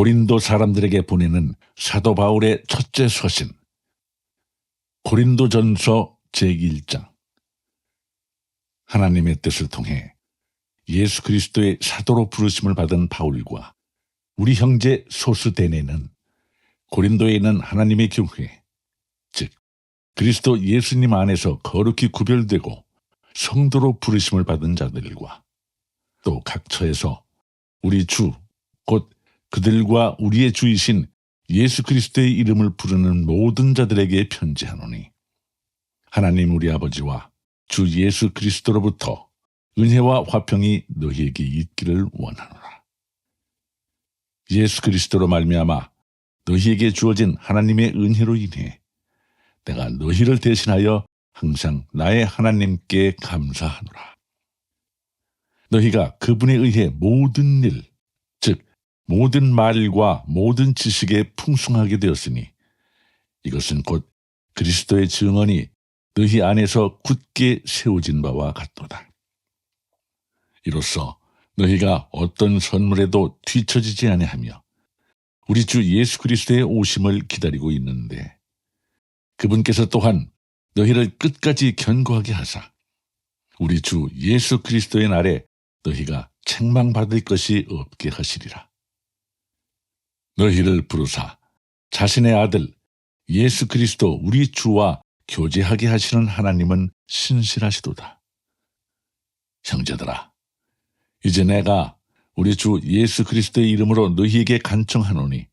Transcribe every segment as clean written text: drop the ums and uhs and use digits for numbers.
고린도 사람들에게 보내는 사도 바울의 첫째 서신, 고린도전서 제1장. 하나님의 뜻을 통해 예수 그리스도의 사도로 부르심을 받은 바울과 우리 형제 소스데네는 고린도에 있는 하나님의 교회, 즉 그리스도 예수님 안에서 거룩히 구별되고 성도로 부르심을 받은 자들과 또 각 처에서 우리 주, 곧 그들과 우리의 주이신 예수 그리스도의 이름을 부르는 모든 자들에게 편지하노니, 하나님 우리 아버지와 주 예수 그리스도로부터 은혜와 화평이 너희에게 있기를 원하노라. 예수 그리스도로 말미암아 너희에게 주어진 하나님의 은혜로 인해 내가 너희를 대신하여 항상 나의 하나님께 감사하노라. 너희가 그분에 의해 모든 일, 즉 모든 말과 모든 지식에 풍성하게 되었으니 이것은 곧 그리스도의 증언이 너희 안에서 굳게 세워진 바와 같도다. 이로써 너희가 어떤 선물에도 뒤처지지 아니하며 우리 주 예수 그리스도의 오심을 기다리고 있는데, 그분께서 또한 너희를 끝까지 견고하게 하사 우리 주 예수 그리스도의 날에 너희가 책망받을 것이 없게 하시리라. 너희를 부르사 자신의 아들 예수 그리스도 우리 주와 교제하게 하시는 하나님은 신실하시도다. 형제들아, 이제 내가 우리 주 예수 그리스도의 이름으로 너희에게 간청하노니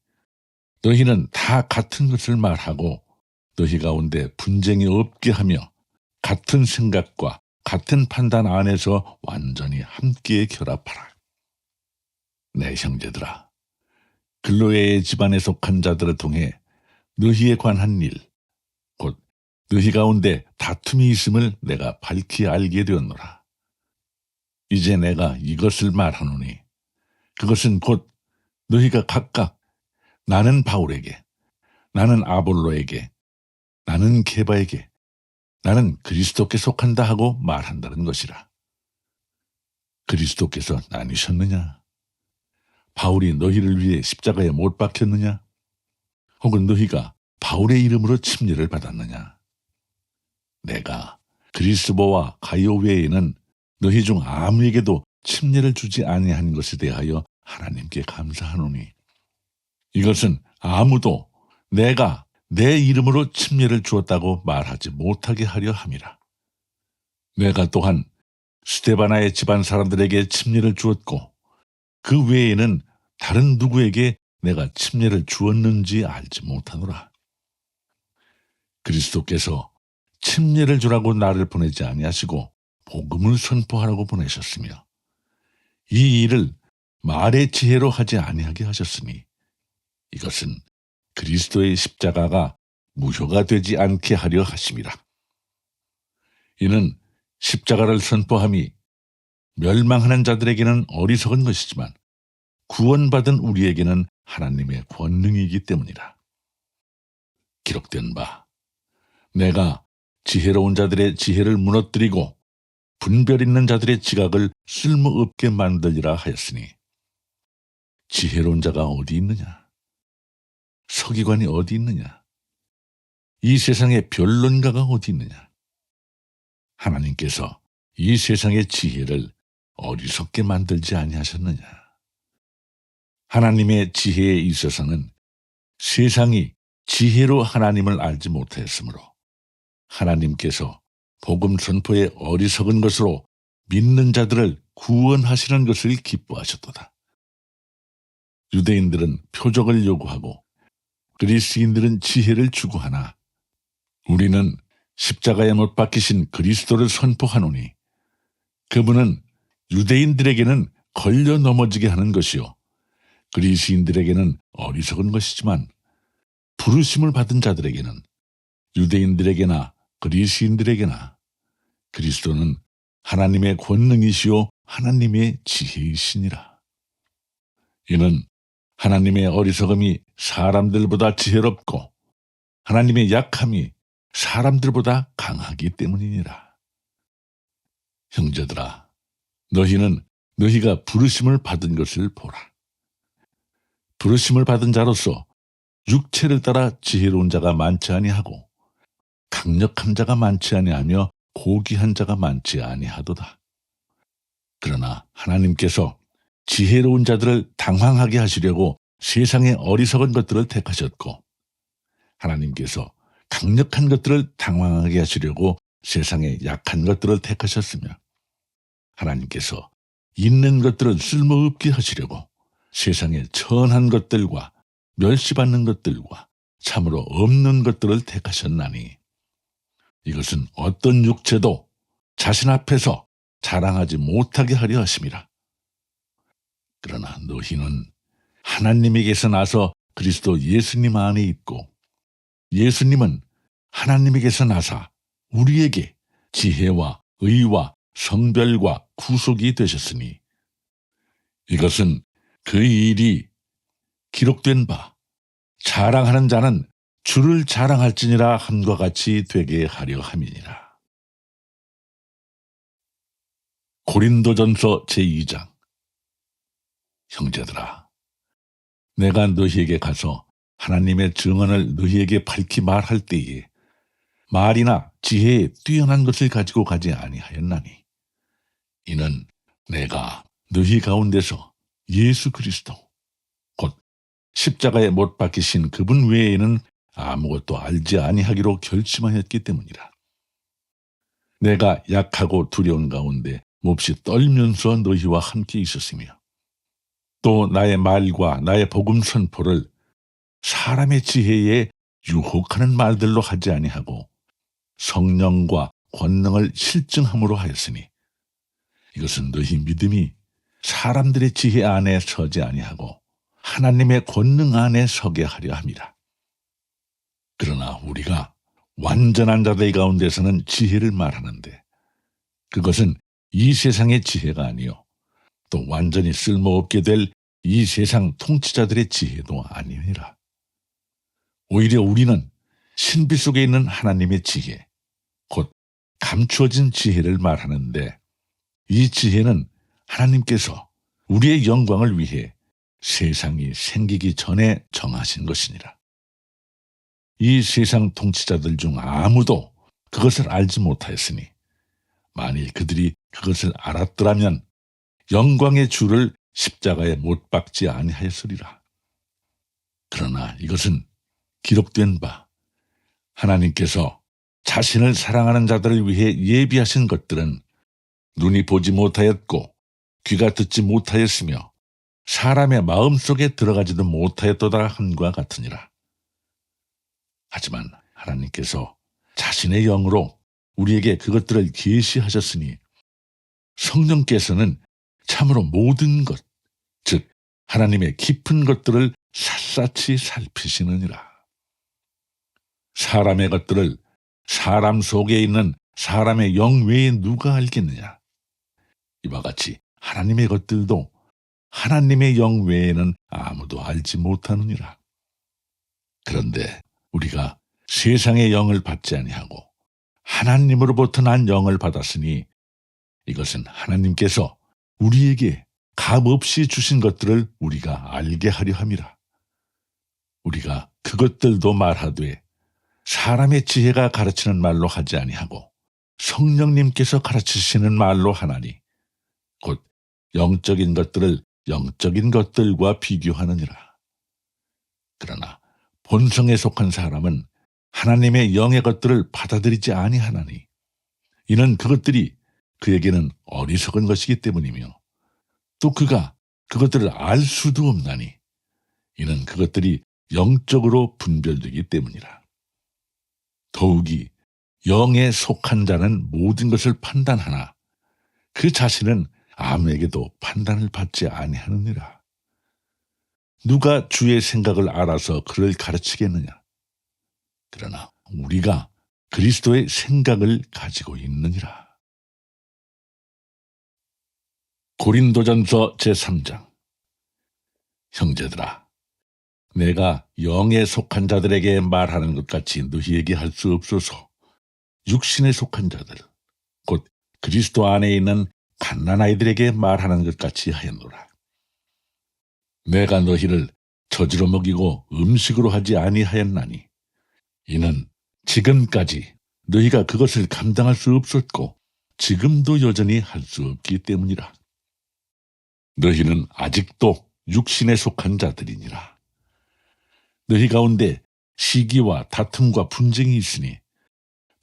너희는 다 같은 것을 말하고 너희 가운데 분쟁이 없게 하며 같은 생각과 같은 판단 안에서 완전히 함께 결합하라. 내 형제들아, 글로에의 집안에 속한 자들을 통해 너희에 관한 일, 곧 너희 가운데 다툼이 있음을 내가 밝히 알게 되었노라. 이제 내가 이것을 말하노니 그것은 곧 너희가 각각 나는 바울에게, 나는 아볼로에게, 나는 게바에게, 나는 그리스도께 속한다 하고 말한다는 것이라. 그리스도께서 나뉘셨느냐? 바울이 너희를 위해 십자가에 못 박혔느냐? 혹은 너희가 바울의 이름으로 침례를 받았느냐? 내가 그리스도와 가이오 외에는 너희 중 아무에게도 침례를 주지 아니한 것에 대하여 하나님께 감사하노니, 이것은 아무도 내가 내 이름으로 침례를 주었다고 말하지 못하게 하려 함이라. 내가 또한 스데바나의 집안 사람들에게 침례를 주었고 그 외에는 다른 누구에게 내가 침례를 주었는지 알지 못하노라. 그리스도께서 침례를 주라고 나를 보내지 아니하시고 복음을 선포하라고 보내셨으며 이 일을 말의 지혜로 하지 아니하게 하셨으니 이것은 그리스도의 십자가가 무효가 되지 않게 하려 하심이라. 이는 십자가를 선포함이 멸망하는 자들에게는 어리석은 것이지만 구원받은 우리에게는 하나님의 권능이기 때문이라. 기록된 바, 내가 지혜로운 자들의 지혜를 무너뜨리고 분별 있는 자들의 지각을 쓸모없게 만들리라 하였으니, 지혜로운 자가 어디 있느냐? 서기관이 어디 있느냐? 이 세상의 변론가가 어디 있느냐? 하나님께서 이 세상의 지혜를 어리석게 만들지 아니하셨느냐? 하나님의 지혜에 있어서는 세상이 지혜로 하나님을 알지 못하였으므로 하나님께서 복음 선포의 어리석은 것으로 믿는 자들을 구원하시는 것을 기뻐하셨도다. 유대인들은 표적을 요구하고 그리스인들은 지혜를 추구하나 우리는 십자가에 못 박히신 그리스도를 선포하노니 그분은 유대인들에게는 걸려 넘어지게 하는 것이요 그리스인들에게는 어리석은 것이지만 부르심을 받은 자들에게는, 유대인들에게나 그리스인들에게나 그리스도는 하나님의 권능이시요 하나님의 지혜이시니라. 이는 하나님의 어리석음이 사람들보다 지혜롭고 하나님의 약함이 사람들보다 강하기 때문이니라. 형제들아, 너희는 너희가 부르심을 받은 것을 보라. 부르심을 받은 자로서 육체를 따라 지혜로운 자가 많지 아니하고 강력한 자가 많지 아니하며 고귀한 자가 많지 아니하도다. 그러나 하나님께서 지혜로운 자들을 당황하게 하시려고 세상의 어리석은 것들을 택하셨고, 하나님께서 강력한 것들을 당황하게 하시려고 세상의 약한 것들을 택하셨으며, 하나님께서 있는 것들을 쓸모없게 하시려고 세상의 천한 것들과 멸시받는 것들과 참으로 없는 것들을 택하셨나니, 이것은 어떤 육체도 자신 앞에서 자랑하지 못하게 하려 하심이라. 그러나 너희는 하나님에게서 나서 그리스도 예수님 안에 있고, 예수님은 하나님에게서 나사 우리에게 지혜와 의와 성별과 구속이 되셨으니, 이것은 그 일이 기록된 바 자랑하는 자는 주를 자랑할지니라 함과 같이 되게 하려 함이니라. 고린도전서 제2장. 형제들아, 내가 너희에게 가서 하나님의 증언을 너희에게 밝히 말할 때에 말이나 지혜에 뛰어난 것을 가지고 가지 아니하였나니, 이는 내가 너희 가운데서 예수 그리스도 곧 십자가에 못 박히신 그분 외에는 아무것도 알지 아니하기로 결심하였기 때문이라. 내가 약하고 두려운 가운데 몹시 떨면서 너희와 함께 있었으며, 또 나의 말과 나의 복음 선포를 사람의 지혜에 유혹하는 말들로 하지 아니하고 성령과 권능을 실증함으로 하였으니, 이것은 너희 믿음이 사람들의 지혜 안에 서지 아니하고 하나님의 권능 안에 서게 하려 함이라. 그러나 우리가 완전한 자들 가운데서는 지혜를 말하는데, 그것은 이 세상의 지혜가 아니요 또 완전히 쓸모없게 될 이 세상 통치자들의 지혜도 아니니라. 오히려 우리는 신비 속에 있는 하나님의 지혜, 곧 감추어진 지혜를 말하는데, 이 지혜는 하나님께서 우리의 영광을 위해 세상이 생기기 전에 정하신 것이니라. 이 세상 통치자들 중 아무도 그것을 알지 못하였으니, 만일 그들이 그것을 알았더라면 영광의 주를 십자가에 못 박지 아니하였으리라. 그러나 이것은 기록된 바 하나님께서 자신을 사랑하는 자들을 위해 예비하신 것들은 눈이 보지 못하였고 귀가 듣지 못하였으며 사람의 마음속에 들어가지도 못하였도다 함과 같으니라. 하지만 하나님께서 자신의 영으로 우리에게 그것들을 계시하셨으니, 성령께서는 참으로 모든 것, 즉 하나님의 깊은 것들을 샅샅이 살피시느니라. 사람의 것들을 사람 속에 있는 사람의 영 외에 누가 알겠느냐? 이와 같이 하나님의 것들도 하나님의 영 외에는 아무도 알지 못하느니라. 그런데 우리가 세상의 영을 받지 아니하고 하나님으로부터 난 영을 받았으니, 이것은 하나님께서 우리에게 값없이 주신 것들을 우리가 알게 하려 함이라. 우리가 그것들도 말하되 사람의 지혜가 가르치는 말로 하지 아니하고 성령님께서 가르치시는 말로 하나니, 곧 영적인 것들을 영적인 것들과 비교하느니라. 그러나 본성에 속한 사람은 하나님의 영의 것들을 받아들이지 아니하나니, 이는 그것들이 그에게는 어리석은 것이기 때문이며, 또 그가 그것들을 알 수도 없나니, 이는 그것들이 영적으로 분별되기 때문이라. 더욱이 영에 속한 자는 모든 것을 판단하나 그 자신은 아무에게도 판단을 받지 아니하느니라. 누가 주의 생각을 알아서 그를 가르치겠느냐? 그러나 우리가 그리스도의 생각을 가지고 있느니라. 고린도전서 제3장. 형제들아, 내가 영에 속한 자들에게 말하는 것 같이 너희에게 할 수 없소서. 육신에 속한 자들, 곧 그리스도 안에 있는 갓난아이들에게 말하는 것 같이 하였노라. 내가 너희를 저지로 먹이고 음식으로 하지 아니하였나니 이는 지금까지 너희가 그것을 감당할 수 없었고 지금도 여전히 할 수 없기 때문이라. 너희는 아직도 육신에 속한 자들이니라. 너희 가운데 시기와 다툼과 분쟁이 있으니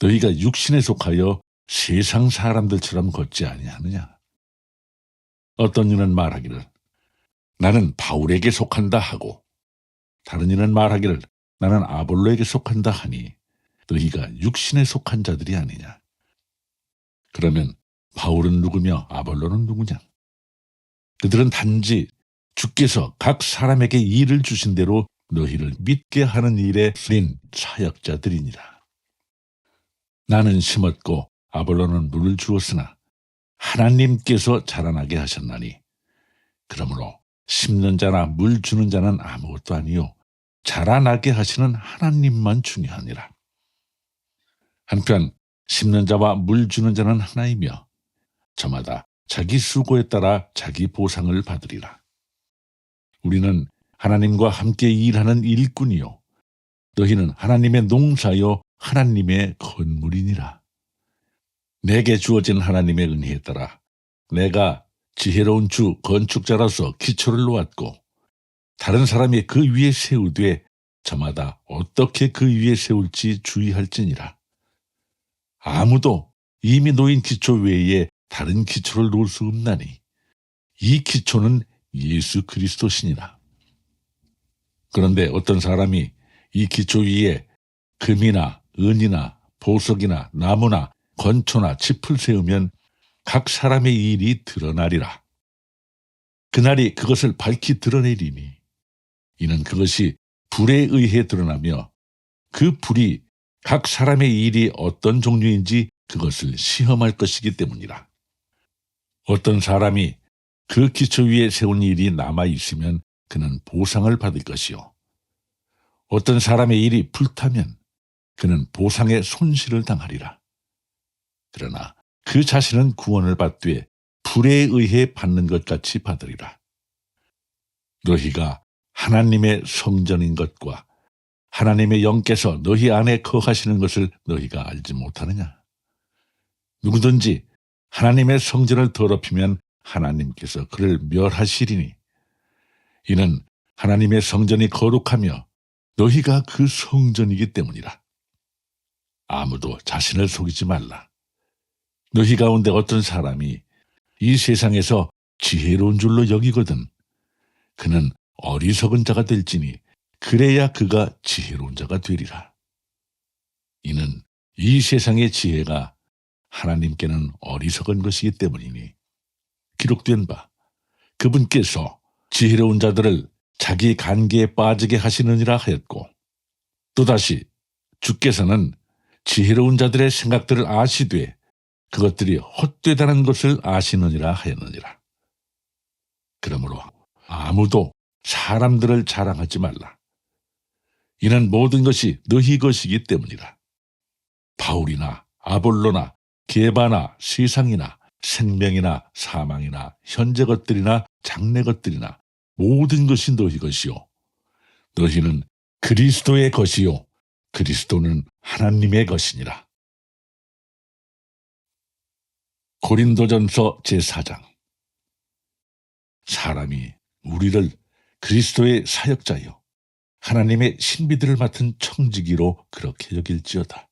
너희가 육신에 속하여 세상 사람들처럼 걷지 아니하느냐. 어떤 이는 말하기를 나는 바울에게 속한다 하고 다른 이는 말하기를 나는 아볼로에게 속한다 하니 너희가 육신에 속한 자들이 아니냐. 그러면 바울은 누구며 아볼로는 누구냐? 그들은 단지 주께서 각 사람에게 일을 주신 대로 너희를 믿게 하는 일에 쓰인 사역자들이니라. 나는 심었고 아볼로는 물을 주었으나 하나님께서 자라나게 하셨나니 그러므로 심는 자나 물 주는 자는 아무것도 아니요 자라나게 하시는 하나님만 중요하니라. 한편 심는 자와 물 주는 자는 하나이며 저마다 자기 수고에 따라 자기 보상을 받으리라. 우리는 하나님과 함께 일하는 일꾼이요 너희는 하나님의 농사요 하나님의 건물이니라. 내게 주어진 하나님의 은혜에 따라 내가 지혜로운 주 건축자로서 기초를 놓았고 다른 사람이 그 위에 세우되 저마다 어떻게 그 위에 세울지 주의할지니라. 아무도 이미 놓인 기초 외에 다른 기초를 놓을 수 없나니 이 기초는 예수 그리스도시니라. 그런데 어떤 사람이 이 기초 위에 금이나 은이나 보석이나 나무나 건초나 짚을 세우면 각 사람의 일이 드러나리라. 그날이 그것을 밝히 드러내리니 이는 그것이 불에 의해 드러나며 그 불이 각 사람의 일이 어떤 종류인지 그것을 시험할 것이기 때문이라. 어떤 사람이 그 기초 위에 세운 일이 남아 있으면 그는 보상을 받을 것이요. 어떤 사람의 일이 불타면 그는 보상의 손실을 당하리라. 그러나 그 자신은 구원을 받되 불에 의해 받는 것 같이 받으리라. 너희가 하나님의 성전인 것과 하나님의 영께서 너희 안에 거하시는 것을 너희가 알지 못하느냐? 누구든지 하나님의 성전을 더럽히면 하나님께서 그를 멸하시리니 이는 하나님의 성전이 거룩하며 너희가 그 성전이기 때문이라. 아무도 자신을 속이지 말라. 너희 가운데 어떤 사람이 이 세상에서 지혜로운 줄로 여기거든 그는 어리석은 자가 될지니 그래야 그가 지혜로운 자가 되리라. 이는 이 세상의 지혜가 하나님께는 어리석은 것이기 때문이니 기록된 바 그분께서 지혜로운 자들을 자기 관계에 빠지게 하시느니라 하였고 또다시 주께서는 지혜로운 자들의 생각들을 아시되 그것들이 헛되다는 것을 아시느니라 하였느니라. 그러므로 아무도 사람들을 자랑하지 말라. 이는 모든 것이 너희 것이기 때문이라. 바울이나 아볼로나 게바나 세상이나 생명이나 사망이나 현재 것들이나 장래 것들이나 모든 것이 너희 것이요 너희는 그리스도의 것이요 그리스도는 하나님의 것이니라. 고린도전서 제4장. 사람이 우리를 그리스도의 사역자여 하나님의 신비들을 맡은 청지기로 그렇게 여길지어다.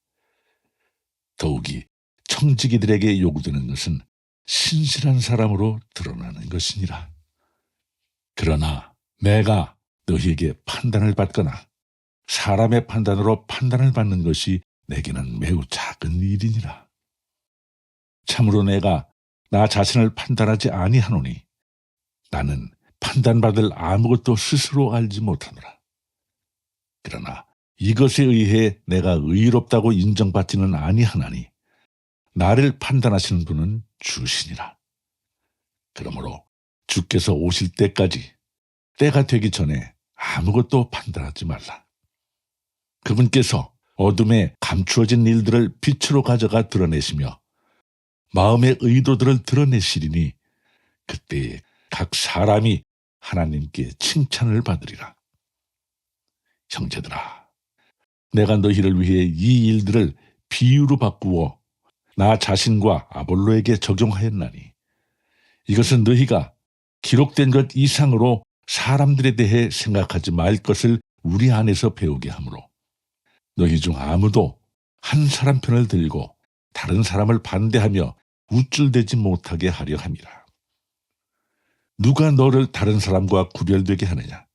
더욱이 청지기들에게 요구되는 것은 신실한 사람으로 드러나는 것이니라. 그러나 내가 너희에게 판단을 받거나 사람의 판단으로 판단을 받는 것이 내게는 매우 작은 일이니라. 참으로 내가 나 자신을 판단하지 아니하노니 나는 판단받을 아무것도 스스로 알지 못하노라. 그러나 이것에 의해 내가 의롭다고 인정받지는 아니하나니 나를 판단하시는 분은 주시니라. 그러므로 주께서 오실 때까지 때가 되기 전에 아무것도 판단하지 말라. 그분께서 어둠에 감추어진 일들을 빛으로 가져가 드러내시며 마음의 의도들을 드러내시리니 그때에 각 사람이 하나님께 칭찬을 받으리라. 형제들아, 내가 너희를 위해 이 일들을 비유로 바꾸어 나 자신과 아볼로에게 적용하였나니 이것은 너희가 기록된 것 이상으로 사람들에 대해 생각하지 말 것을 우리 안에서 배우게 하므로 너희 중 아무도 한 사람 편을 들고 다른 사람을 반대하며 우쭐대지 못하게 하려 함이라. 누가 너를 다른 사람과 구별되게 하느냐?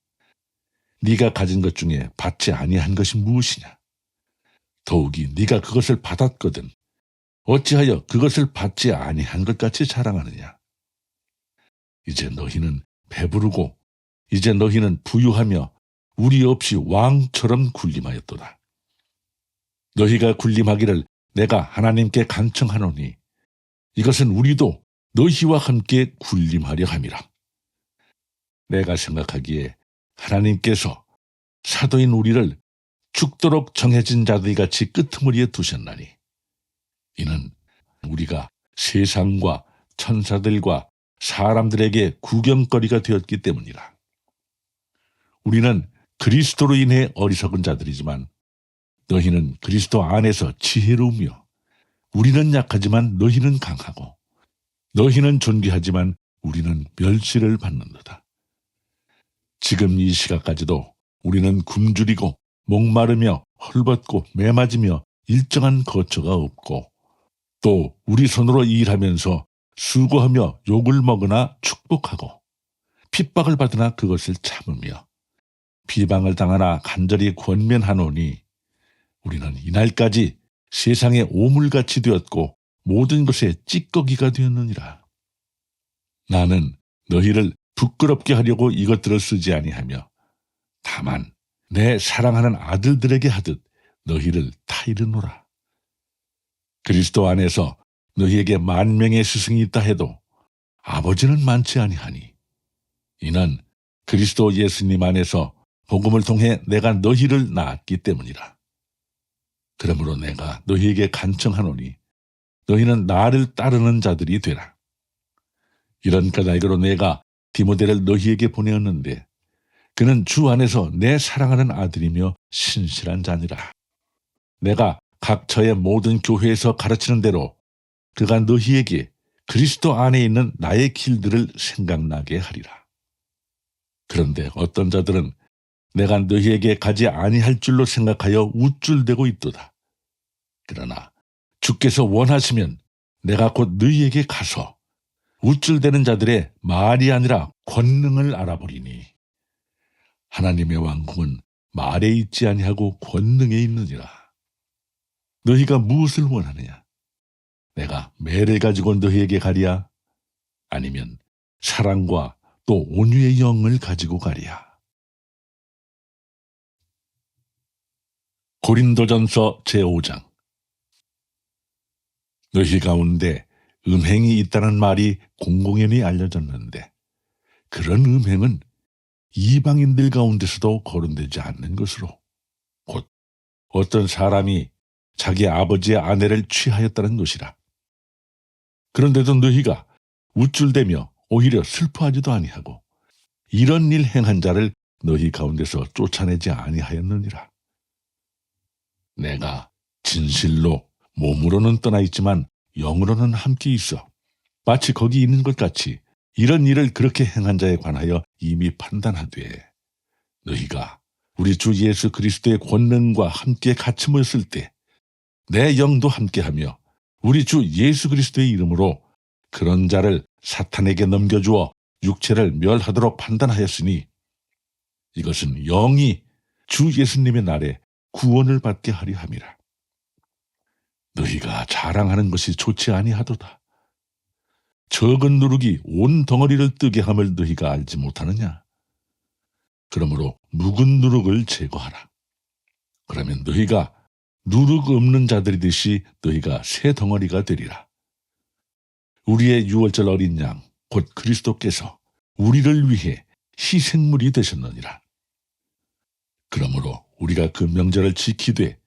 네가 가진 것 중에 받지 아니한 것이 무엇이냐? 더욱이 네가 그것을 받았거든 어찌하여 그것을 받지 아니한 것 같이 자랑하느냐? 이제 너희는 배부르고 이제 너희는 부유하며 우리 없이 왕처럼 군림하였도다. 너희가 군림하기를 내가 하나님께 간청하노니 이것은 우리도 너희와 함께 군림하려 함이라. 내가 생각하기에 하나님께서 사도인 우리를 죽도록 정해진 자들 같이 끄트머리에 두셨나니 이는 우리가 세상과 천사들과 사람들에게 구경거리가 되었기 때문이라. 우리는 그리스도로 인해 어리석은 자들이지만 너희는 그리스도 안에서 지혜로우며 우리는 약하지만 너희는 강하고 너희는 존귀하지만 우리는 멸시를 받는도다. 지금 이 시각까지도 우리는 굶주리고 목마르며 헐벗고 매맞으며 일정한 거처가 없고 또 우리 손으로 일하면서 수고하며 욕을 먹으나 축복하고 핍박을 받으나 그것을 참으며 비방을 당하나 간절히 권면하노니 우리는 이날까지 세상의 오물같이 되었고 모든 것에 찌꺼기가 되었느니라. 나는 너희를 부끄럽게 하려고 이것들을 쓰지 아니하며 다만 내 사랑하는 아들들에게 하듯 너희를 타이르노라. 그리스도 안에서 너희에게 10,000명의 스승이 있다 해도 아버지는 많지 아니하니 이는 그리스도 예수님 안에서 복음을 통해 내가 너희를 낳았기 때문이라. 그러므로 내가 너희에게 간청하노니 너희는 나를 따르는 자들이 되라. 이런 까닭으로 내가 디모데를 너희에게 보내었는데 그는 주 안에서 내 사랑하는 아들이며 신실한 자니라. 내가 각처의 모든 교회에서 가르치는 대로 그가 너희에게 그리스도 안에 있는 나의 길들을 생각나게 하리라. 그런데 어떤 자들은 내가 너희에게 가지 아니할 줄로 생각하여 우쭐대고 있도다. 그러나 주께서 원하시면 내가 곧 너희에게 가서 우쭐대는 자들의 말이 아니라 권능을 알아보리니 하나님의 왕국은 말에 있지 아니하고 권능에 있느니라. 너희가 무엇을 원하느냐? 내가 매를 가지고 너희에게 가리야? 아니면 사랑과 또 온유의 영을 가지고 가리야? 고린도전서 제5장. 너희 가운데 음행이 있다는 말이 공공연히 알려졌는데 그런 음행은 이방인들 가운데서도 거론되지 않는 것으로 곧 어떤 사람이 자기 아버지의 아내를 취하였다는 것이라. 그런데도 너희가 우쭐대며 오히려 슬퍼하지도 아니하고 이런 일 행한 자를 너희 가운데서 쫓아내지 아니하였느니라. 내가 진실로 몸으로는 떠나 있지만 영으로는 함께 있어 마치 거기 있는 것 같이 이런 일을 그렇게 행한 자에 관하여 이미 판단하되 너희가 우리 주 예수 그리스도의 권능과 함께 같이 모였을 때 내 영도 함께하며 우리 주 예수 그리스도의 이름으로 그런 자를 사탄에게 넘겨주어 육체를 멸하도록 판단하였으니 이것은 영이 주 예수님의 날에 구원을 받게 하려 함이라. 너희가 자랑하는 것이 좋지 아니하도다. 적은 누룩이 온 덩어리를 뜨게 함을 너희가 알지 못하느냐? 그러므로 묵은 누룩을 제거하라. 그러면 너희가 누룩 없는 자들이듯이 너희가 새 덩어리가 되리라. 우리의 유월절 어린 양 곧 그리스도께서 우리를 위해 희생물이 되셨느니라. 그러므로 우리가 그 명절을 지키되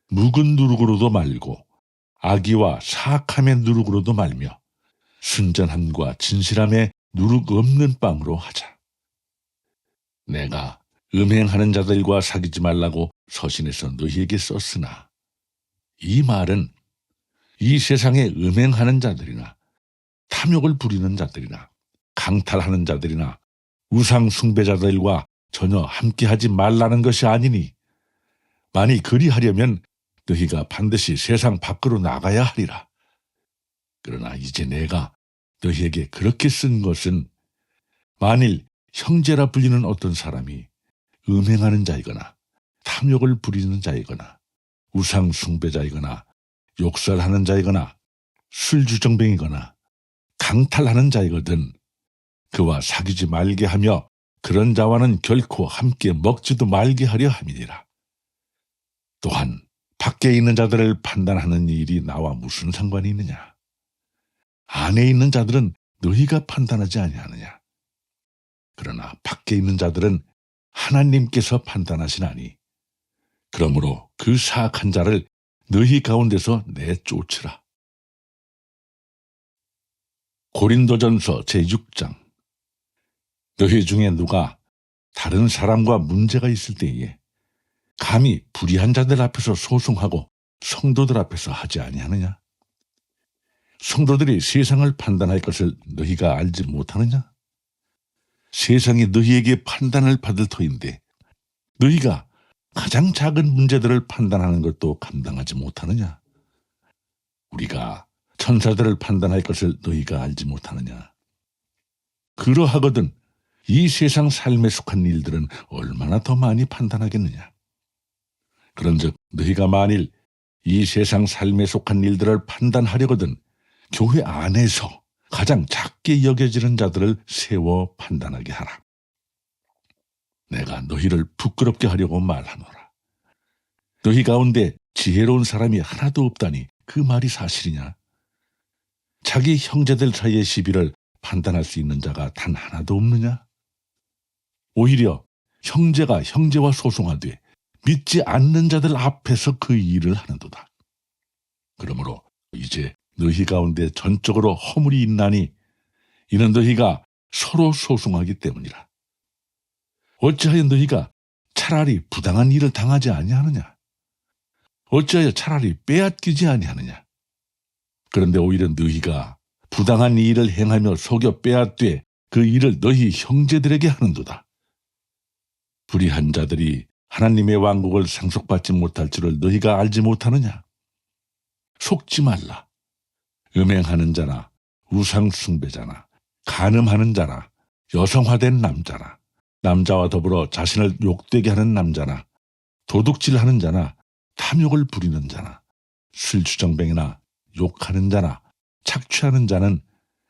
묵은 누룩으로도 말고 악의와 사악함의 누룩으로도 말며 순전함과 진실함의 누룩 없는 빵으로 하자. 내가 음행하는 자들과 사귀지 말라고 서신에서 너희에게 썼으나 이 말은 이 세상에 음행하는 자들이나 탐욕을 부리는 자들이나 강탈하는 자들이나 우상 숭배자들과 전혀 함께하지 말라는 것이 아니니 만일 그리하려면 너희가 반드시 세상 밖으로 나가야 하리라. 그러나 이제 내가 너희에게 그렇게 쓴 것은 만일 형제라 불리는 어떤 사람이 음행하는 자이거나 탐욕을 부리는 자이거나 우상 숭배자이거나 욕설하는 자이거나 술주정뱅이거나 강탈하는 자이거든 그와 사귀지 말게 하며 그런 자와는 결코 함께 먹지도 말게 하려 함이니라. 또한 밖에 있는 자들을 판단하는 일이 나와 무슨 상관이 있느냐? 안에 있는 자들은 너희가 판단하지 아니하느냐? 그러나 밖에 있는 자들은 하나님께서 판단하시나니 그러므로 그 사악한 자를 너희 가운데서 내쫓으라. 고린도전서 제6장. 너희 중에 누가 다른 사람과 문제가 있을 때에 감히 불의한 자들 앞에서 소송하고 성도들 앞에서 하지 아니하느냐? 성도들이 세상을 판단할 것을 너희가 알지 못하느냐? 세상이 너희에게 판단을 받을 터인데 너희가 가장 작은 문제들을 판단하는 것도 감당하지 못하느냐? 우리가 천사들을 판단할 것을 너희가 알지 못하느냐? 그러하거든 이 세상 삶에 속한 일들은 얼마나 더 많이 판단하겠느냐? 그런즉 너희가 만일 이 세상 삶에 속한 일들을 판단하려거든 교회 안에서 가장 작게 여겨지는 자들을 세워 판단하게 하라. 내가 너희를 부끄럽게 하려고 말하노라. 너희 가운데 지혜로운 사람이 하나도 없다니 그 말이 사실이냐? 자기 형제들 사이의 시비를 판단할 수 있는 자가 단 하나도 없느냐? 오히려 형제가 형제와 소송하되 믿지 않는 자들 앞에서 그 일을 하는도다. 그러므로 이제 너희 가운데 전적으로 허물이 있나니 이는 너희가 서로 소송하기 때문이라. 어찌하여 너희가 차라리 부당한 일을 당하지 아니하느냐? 어찌하여 차라리 빼앗기지 아니하느냐? 그런데 오히려 너희가 부당한 일을 행하며 속여 빼앗되 그 일을 너희 형제들에게 하는도다. 불의한 자들이 하나님의 왕국을 상속받지 못할 줄을 너희가 알지 못하느냐? 속지 말라. 음행하는 자나 우상 숭배자나 간음하는 자나 여성화된 남자나 남자와 더불어 자신을 욕되게 하는 남자나 도둑질하는 자나 탐욕을 부리는 자나 술주정뱅이나 욕하는 자나 착취하는 자는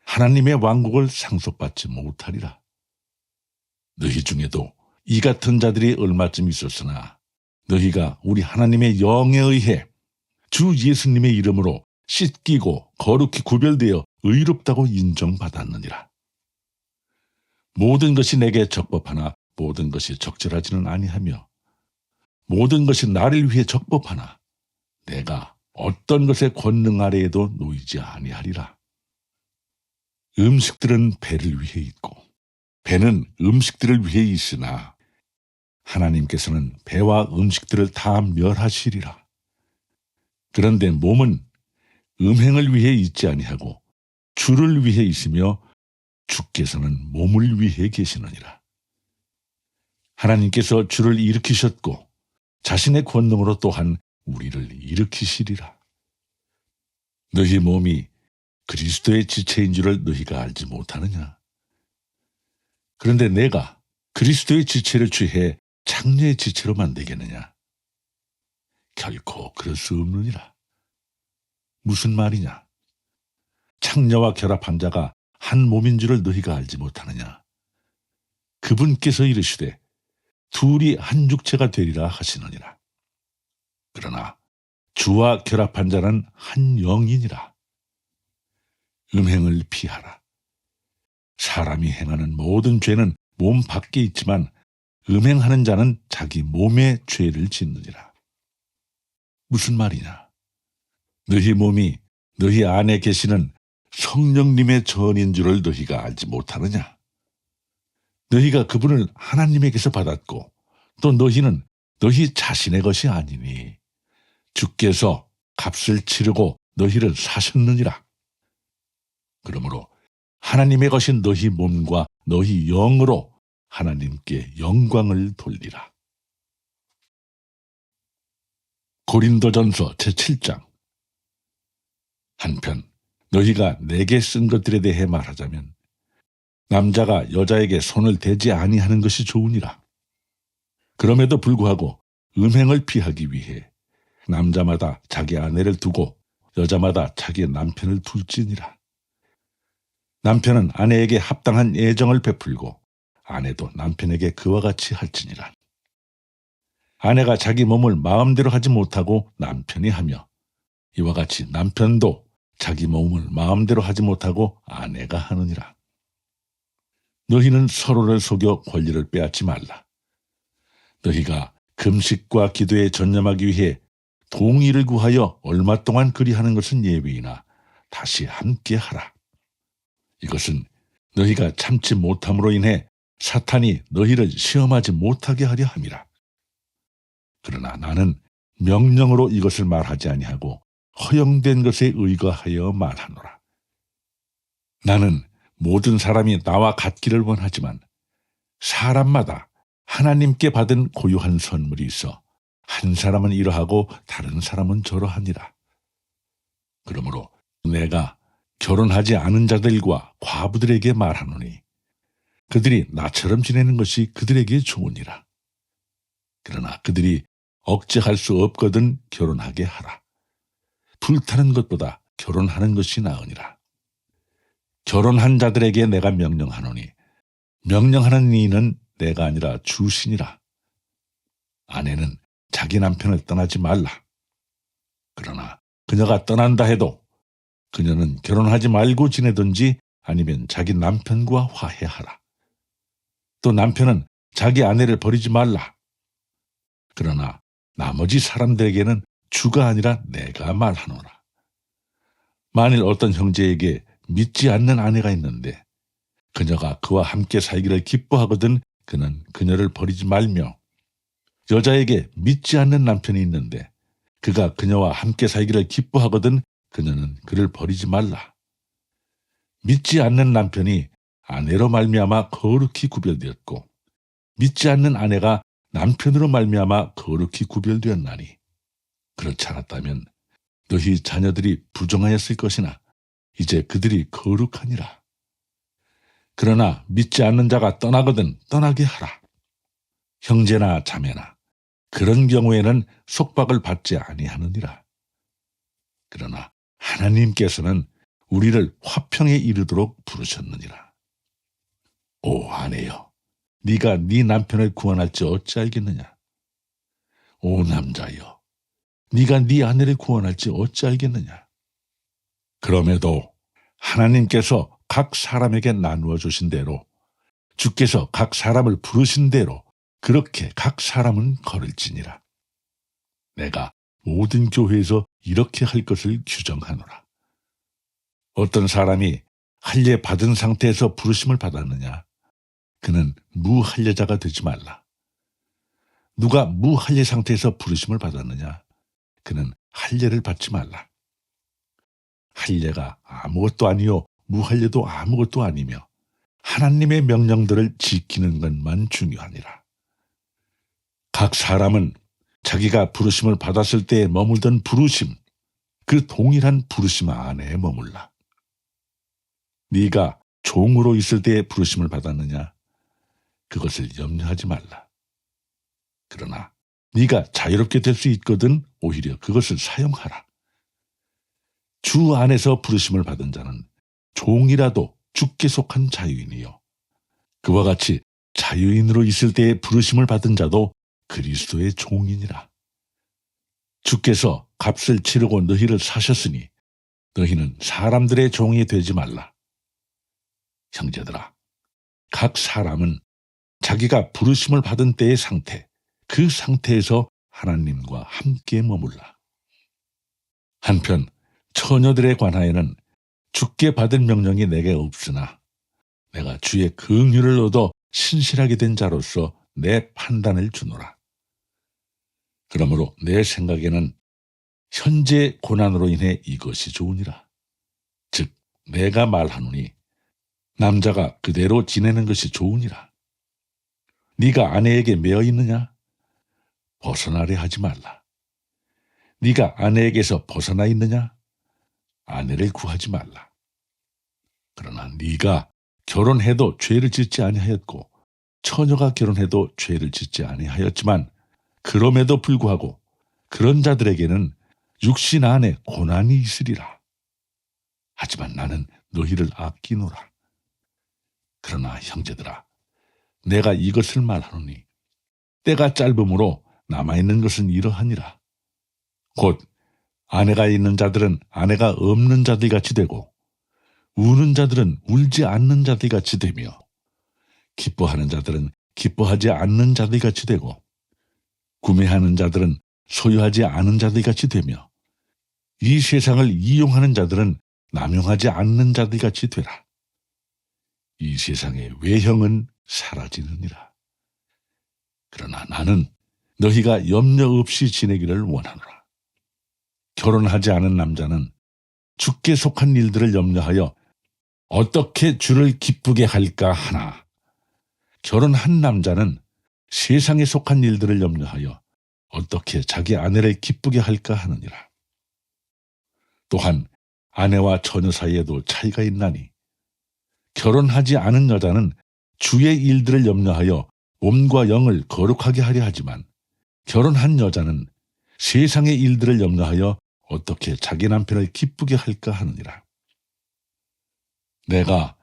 하나님의 왕국을 상속받지 못하리라. 너희 중에도 이 같은 자들이 얼마쯤 있었으나 너희가 우리 하나님의 영에 의해 주 예수님의 이름으로 씻기고 거룩히 구별되어 의롭다고 인정받았느니라. 모든 것이 내게 적법하나 모든 것이 적절하지는 아니하며 모든 것이 나를 위해 적법하나 내가 어떤 것의 권능 아래에도 놓이지 아니하리라. 음식들은 배를 위해 있고 배는 음식들을 위해 있으나 하나님께서는 배와 음식들을 다 멸하시리라. 그런데 몸은 음행을 위해 있지 아니하고 주를 위해 있으며 주께서는 몸을 위해 계시느니라. 하나님께서 주를 일으키셨고 자신의 권능으로 또한 우리를 일으키시리라. 너희 몸이 그리스도의 지체인 줄을 너희가 알지 못하느냐? 그런데 내가 그리스도의 지체를 취해 창녀의 지체로 만들겠느냐? 결코 그럴 수 없느니라. 무슨 말이냐? 창녀와 결합한 자가 한 몸인 줄을 너희가 알지 못하느냐? 그분께서 이르시되 둘이 한 육체가 되리라 하시느니라. 그러나 주와 결합한 자는 한 영이니라. 음행을 피하라. 사람이 행하는 모든 죄는 몸 밖에 있지만 음행하는 자는 자기 몸에 죄를 짓느니라. 무슨 말이냐? 너희 몸이 너희 안에 계시는 성령님의 전인 줄을 너희가 알지 못하느냐? 너희가 그분을 하나님에게서 받았고 또 너희는 너희 자신의 것이 아니니 주께서 값을 치르고 너희를 사셨느니라. 그러므로 하나님의 것인 너희 몸과 너희 영으로 하나님께 영광을 돌리라. 고린도전서 제7장. 한편 너희가 내게 쓴 것들에 대해 말하자면 남자가 여자에게 손을 대지 아니하는 것이 좋으니라. 그럼에도 불구하고 음행을 피하기 위해 남자마다 자기 아내를 두고 여자마다 자기 남편을 둘지니라. 남편은 아내에게 합당한 애정을 베풀고 아내도 남편에게 그와 같이 할지니라. 아내가 자기 몸을 마음대로 하지 못하고 남편이 하며 이와 같이 남편도 자기 몸을 마음대로 하지 못하고 아내가 하느니라. 너희는 서로를 속여 권리를 빼앗지 말라. 너희가 금식과 기도에 전념하기 위해 동의를 구하여 얼마 동안 그리하는 것은 예외이나 다시 함께 하라. 이것은 너희가 참지 못함으로 인해 사탄이 너희를 시험하지 못하게 하려 함이라. 그러나 나는 명령으로 이것을 말하지 아니하고 허용된 것에 의거하여 말하노라. 나는 모든 사람이 나와 같기를 원하지만 사람마다 하나님께 받은 고유한 선물이 있어 한 사람은 이러하고 다른 사람은 저러하니라. 그러므로 내가 결혼하지 않은 자들과 과부들에게 말하노니 그들이 나처럼 지내는 것이 그들에게 좋으니라. 그러나 그들이 억제할 수 없거든 결혼하게 하라. 불타는 것보다 결혼하는 것이 나으니라. 결혼한 자들에게 내가 명령하노니 명령하는 이는 내가 아니라 주시니라. 아내는 자기 남편을 떠나지 말라. 그러나 그녀가 떠난다 해도 그녀는 결혼하지 말고 지내든지 아니면 자기 남편과 화해하라. 또 남편은 자기 아내를 버리지 말라. 그러나 나머지 사람들에게는 주가 아니라 내가 말하노라. 만일 어떤 형제에게 믿지 않는 아내가 있는데 그녀가 그와 함께 살기를 기뻐하거든 그는 그녀를 버리지 말며 여자에게 믿지 않는 남편이 있는데 그가 그녀와 함께 살기를 기뻐하거든 그녀는 그를 버리지 말라. 믿지 않는 남편이 아내로 말미암아 거룩히 구별되었고 믿지 않는 아내가 남편으로 말미암아 거룩히 구별되었나니 그렇지 않았다면 너희 자녀들이 부정하였을 것이나 이제 그들이 거룩하니라. 그러나 믿지 않는 자가 떠나거든 떠나게 하라. 형제나 자매나 그런 경우에는 속박을 받지 아니하느니라. 그러나 하나님께서는 우리를 화평에 이르도록 부르셨느니라. 오 아내여, 네가 네 남편을 구원할지 어찌 알겠느냐? 오 남자여, 네가 네 아내를 구원할지 어찌 알겠느냐? 그럼에도 하나님께서 각 사람에게 나누어 주신 대로 주께서 각 사람을 부르신 대로 그렇게 각 사람은 걸을지니라. 내가 모든 교회에서 이렇게 할 것을 규정하노라. 어떤 사람이 할례 받은 상태에서 부르심을 받았느냐? 그는 무할례자가 되지 말라. 누가 무할례 상태에서 부르심을 받았느냐? 그는 할례를 받지 말라. 할례가 아무것도 아니요 무할례도 아무것도 아니며 하나님의 명령들을 지키는 것만 중요하니라. 각 사람은 자기가 부르심을 받았을 때에 머물던 부르심, 그 동일한 부르심 안에 머물라. 네가 종으로 있을 때에 부르심을 받았느냐? 그것을 염려하지 말라. 그러나 네가 자유롭게 될 수 있거든 오히려 그것을 사용하라. 주 안에서 부르심을 받은 자는 종이라도 주께 속한 자유인이요. 그와 같이 자유인으로 있을 때에 부르심을 받은 자도 그리스도의 종이니라. 주께서 값을 치르고 너희를 사셨으니 너희는 사람들의 종이 되지 말라. 형제들아, 각 사람은 자기가 부르심을 받은 때의 상태, 그 상태에서 하나님과 함께 머물라. 한편 처녀들에 관하여는 주께 받은 명령이 내게 없으나 내가 주의 긍휼을 얻어 신실하게 된 자로서 내 판단을 주노라. 그러므로 내 생각에는 현재 고난으로 인해 이것이 좋으니라. 즉 내가 말하노니 남자가 그대로 지내는 것이 좋으니라. 네가 아내에게 매어 있느냐? 벗어나려 하지 말라. 네가 아내에게서 벗어나 있느냐? 아내를 구하지 말라. 그러나 네가 결혼해도 죄를 짓지 아니하였고 처녀가 결혼해도 죄를 짓지 아니하였지만 그럼에도 불구하고 그런 자들에게는 육신 안에 고난이 있으리라. 하지만 나는 너희를 아끼노라. 그러나 형제들아, 내가 이것을 말하노니 때가 짧음으로 남아있는 것은 이러하니라. 곧 아내가 있는 자들은 아내가 없는 자들 같이 되고 우는 자들은 울지 않는 자들 같이 되며 기뻐하는 자들은 기뻐하지 않는 자들 같이 되고 구매하는 자들은 소유하지 않은 자들 같이 되며 이 세상을 이용하는 자들은 남용하지 않는 자들 같이 되라. 이 세상의 외형은 사라지느니라. 그러나 나는 너희가 염려 없이 지내기를 원하노라. 결혼하지 않은 남자는 주께 속한 일들을 염려하여 어떻게 주를 기쁘게 할까 하나, 결혼한 남자는 세상에 속한 일들을 염려하여 어떻게 자기 아내를 기쁘게 할까 하느니라. 또한 아내와 처녀 사이에도 차이가 있나니 결혼하지 않은 여자는 주의 일들을 염려하여 몸과 영을 거룩하게 하려 하지만 결혼한 여자는 세상의 일들을 염려하여 어떻게 자기 남편을 기쁘게 할까 하느니라. 내가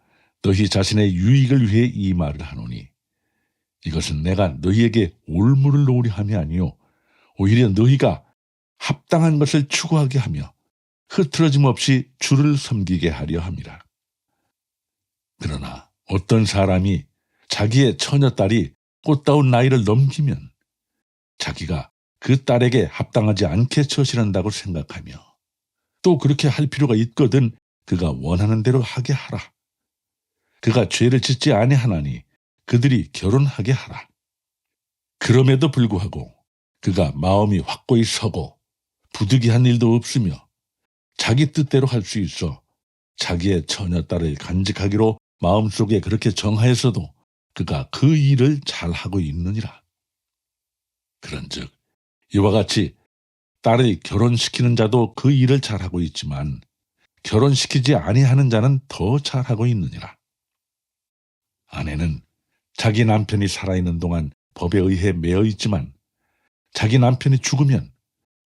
너희 자신의 유익을 위해 이 말을 하노니 이것은 내가 너희에게 올무를 놓으려 함이 아니요 오히려 너희가 합당한 것을 추구하게 하며 흐트러짐 없이 주를 섬기게 하려 함이라. 그러나 어떤 사람이 자기의 처녀딸이 꽃다운 나이를 넘기면 자기가 그 딸에게 합당하지 않게 처신한다고 생각하며 또 그렇게 할 필요가 있거든 그가 원하는 대로 하게 하라. 그가 죄를 짓지 아니하나니 그들이 결혼하게 하라. 그럼에도 불구하고 그가 마음이 확고히 서고 부득이한 일도 없으며 자기 뜻대로 할 수 있어 자기의 처녀딸을 간직하기로 마음속에 그렇게 정하였어도 그가 그 일을 잘하고 있느니라. 그런즉 이와 같이 딸을 결혼시키는 자도 그 일을 잘하고 있지만 결혼시키지 아니하는 자는 더 잘하고 있느니라. 아내는 자기 남편이 살아있는 동안 법에 의해 매어 있지만 자기 남편이 죽으면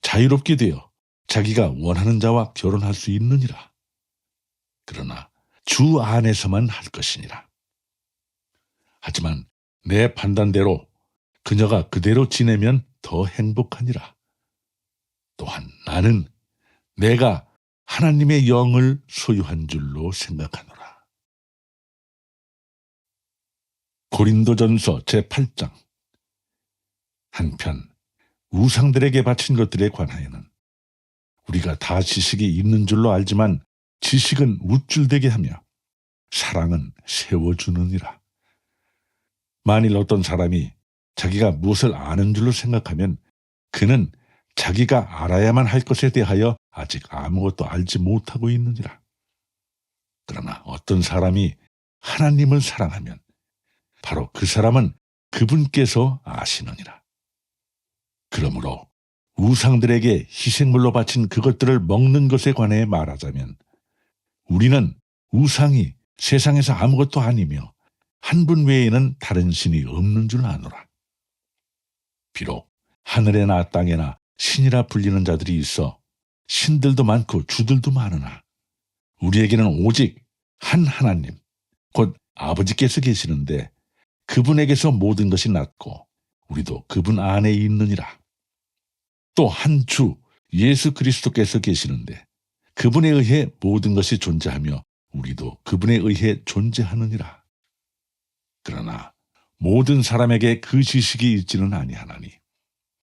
자유롭게 되어 자기가 원하는 자와 결혼할 수 있느니라. 그러나 주 안에서만 할 것이니라. 하지만 내 판단대로 그녀가 그대로 지내면 더 행복하니라. 또한 나는 내가 하나님의 영을 소유한 줄로 생각하노라. 고린도전서 제8장. 한편 우상들에게 바친 것들에 관하여는 우리가 다 지식이 있는 줄로 알지만 지식은 우쭐되게 하며 사랑은 세워주느니라. 만일 어떤 사람이 자기가 무엇을 아는 줄로 생각하면 그는 자기가 알아야만 할 것에 대하여 아직 아무것도 알지 못하고 있느니라. 그러나 어떤 사람이 하나님을 사랑하면 바로 그 사람은 그분께서 아시느니라. 그러므로 우상들에게 희생물로 바친 그것들을 먹는 것에 관해 말하자면 우리는 우상이 세상에서 아무것도 아니며 한 분 외에는 다른 신이 없는 줄 아노라. 비록 하늘에나 땅에나 신이라 불리는 자들이 있어 신들도 많고 주들도 많으나 우리에게는 오직 한 하나님 곧 아버지께서 계시는데 그분에게서 모든 것이 났고 우리도 그분 안에 있느니라. 또 한 주 예수 그리스도께서 계시는데 그분에 의해 모든 것이 존재하며 우리도 그분에 의해 존재하느니라. 그러나 모든 사람에게 그 지식이 있지는 아니하나니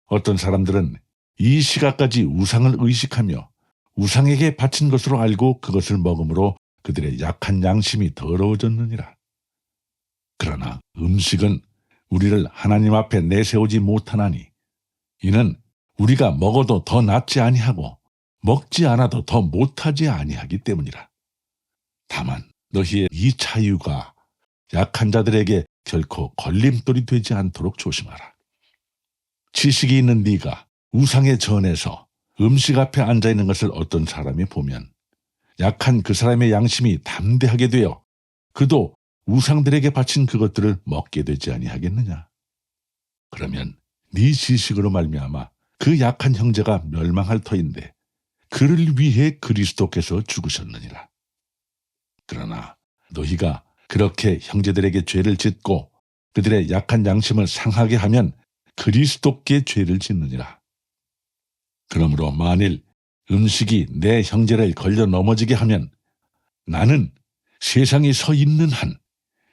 어떤 사람들은 이 시각까지 우상을 의식하며 우상에게 바친 것으로 알고 그것을 먹음으로 그들의 약한 양심이 더러워졌느니라. 그러나 음식은 우리를 하나님 앞에 내세우지 못하나니 이는 우리가 먹어도 더 낫지 아니하고 먹지 않아도 더 못하지 아니하기 때문이라. 다만 너희의 이 자유가 약한 자들에게 결코 걸림돌이 되지 않도록 조심하라. 지식이 있는 네가 우상의 전에서 음식 앞에 앉아있는 것을 어떤 사람이 보면 약한 그 사람의 양심이 담대하게 되어 그도 우상들에게 바친 그것들을 먹게 되지 아니하겠느냐. 그러면 네 지식으로 말미암아 그 약한 형제가 멸망할 터인데 그를 위해 그리스도께서 죽으셨느니라. 그러나 너희가 그렇게 형제들에게 죄를 짓고 그들의 약한 양심을 상하게 하면 그리스도께 죄를 짓느니라. 그러므로 만일 음식이 내 형제를 걸려 넘어지게 하면 나는 세상이 서 있는 한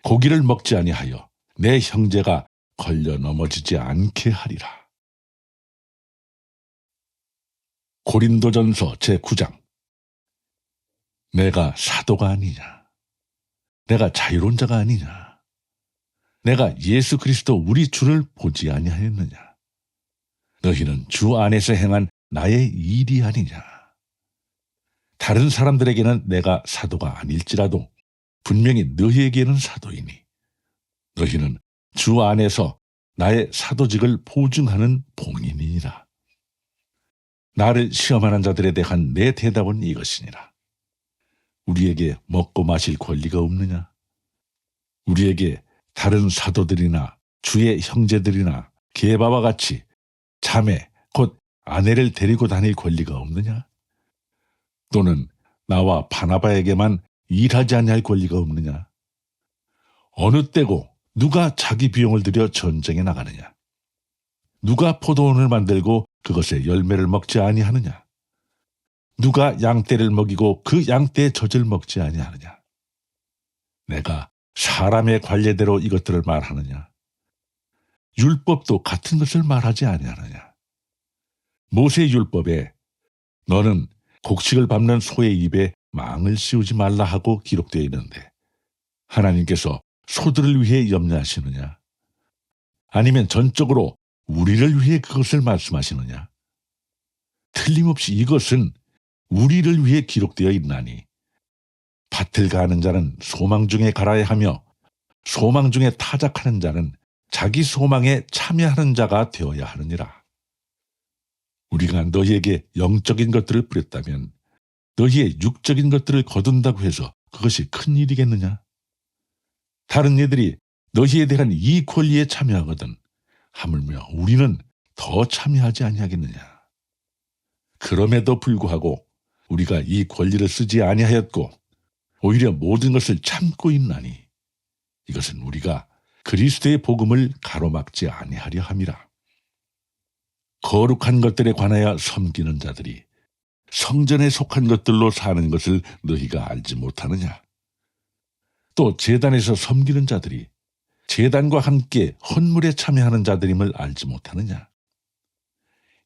고기를 먹지 아니하여 내 형제가 걸려 넘어지지 않게 하리라. 고린도전서 제9장. 내가 사도가 아니냐? 내가 자유로운 자가 아니냐? 내가 예수 그리스도 우리 주를 보지 아니하였느냐? 너희는 주 안에서 행한 나의 일이 아니냐? 다른 사람들에게는 내가 사도가 아닐지라도 분명히 너희에게는 사도이니 너희는 주 안에서 나의 사도직을 보증하는 봉인이니라. 나를 시험하는 자들에 대한 내 대답은 이것이니라. 우리에게 먹고 마실 권리가 없느냐? 우리에게 다른 사도들이나 주의 형제들이나 게바와 같이 자매 곧 아내를 데리고 다닐 권리가 없느냐? 또는 나와 바나바에게만 일하지 아니할 권리가 없느냐? 어느 때고 누가 자기 비용을 들여 전쟁에 나가느냐? 누가 포도원을 만들고 그것의 열매를 먹지 아니하느냐? 누가 양떼를 먹이고 그 양떼의 젖을 먹지 아니하느냐? 내가 사람의 관례대로 이것들을 말하느냐? 율법도 같은 것을 말하지 아니하느냐? 모세 율법에 너는 곡식을 밟는 소의 입에 망을 씌우지 말라 하고 기록되어 있는데 하나님께서 소들을 위해 염려하시느냐? 아니면 전적으로 우리를 위해 그것을 말씀하시느냐? 틀림없이 이것은 우리를 위해 기록되어 있나니 밭을 가하는 자는 소망 중에 갈아야 하며 소망 중에 타작하는 자는 자기 소망에 참여하는 자가 되어야 하느니라. 우리가 너희에게 영적인 것들을 뿌렸다면 너희의 육적인 것들을 거둔다고 해서 그것이 큰 일이겠느냐? 다른 이들이 너희에 대한 이 권리에 참여하거든 하물며 우리는 더 참여하지 아니하겠느냐? 그럼에도 불구하고 우리가 이 권리를 쓰지 아니하였고 오히려 모든 것을 참고 있나니 이것은 우리가 그리스도의 복음을 가로막지 아니하려 함이라. 거룩한 것들에 관하여 섬기는 자들이 성전에 속한 것들로 사는 것을 너희가 알지 못하느냐? 또 제단에서 섬기는 자들이 제단과 함께 헌물에 참여하는 자들임을 알지 못하느냐?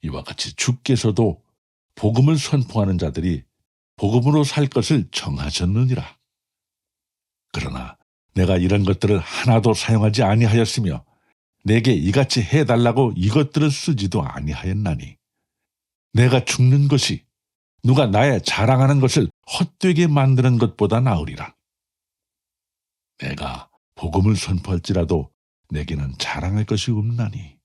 이와 같이 주께서도 복음을 선포하는 자들이 복음으로 살 것을 정하셨느니라. 그러나 내가 이런 것들을 하나도 사용하지 아니하였으며 내게 이같이 해달라고 이것들을 쓰지도 아니하였나니 내가 죽는 것이 누가 나의 자랑하는 것을 헛되게 만드는 것보다 나으리라. 내가 복음을 선포할지라도 내게는 자랑할 것이 없나니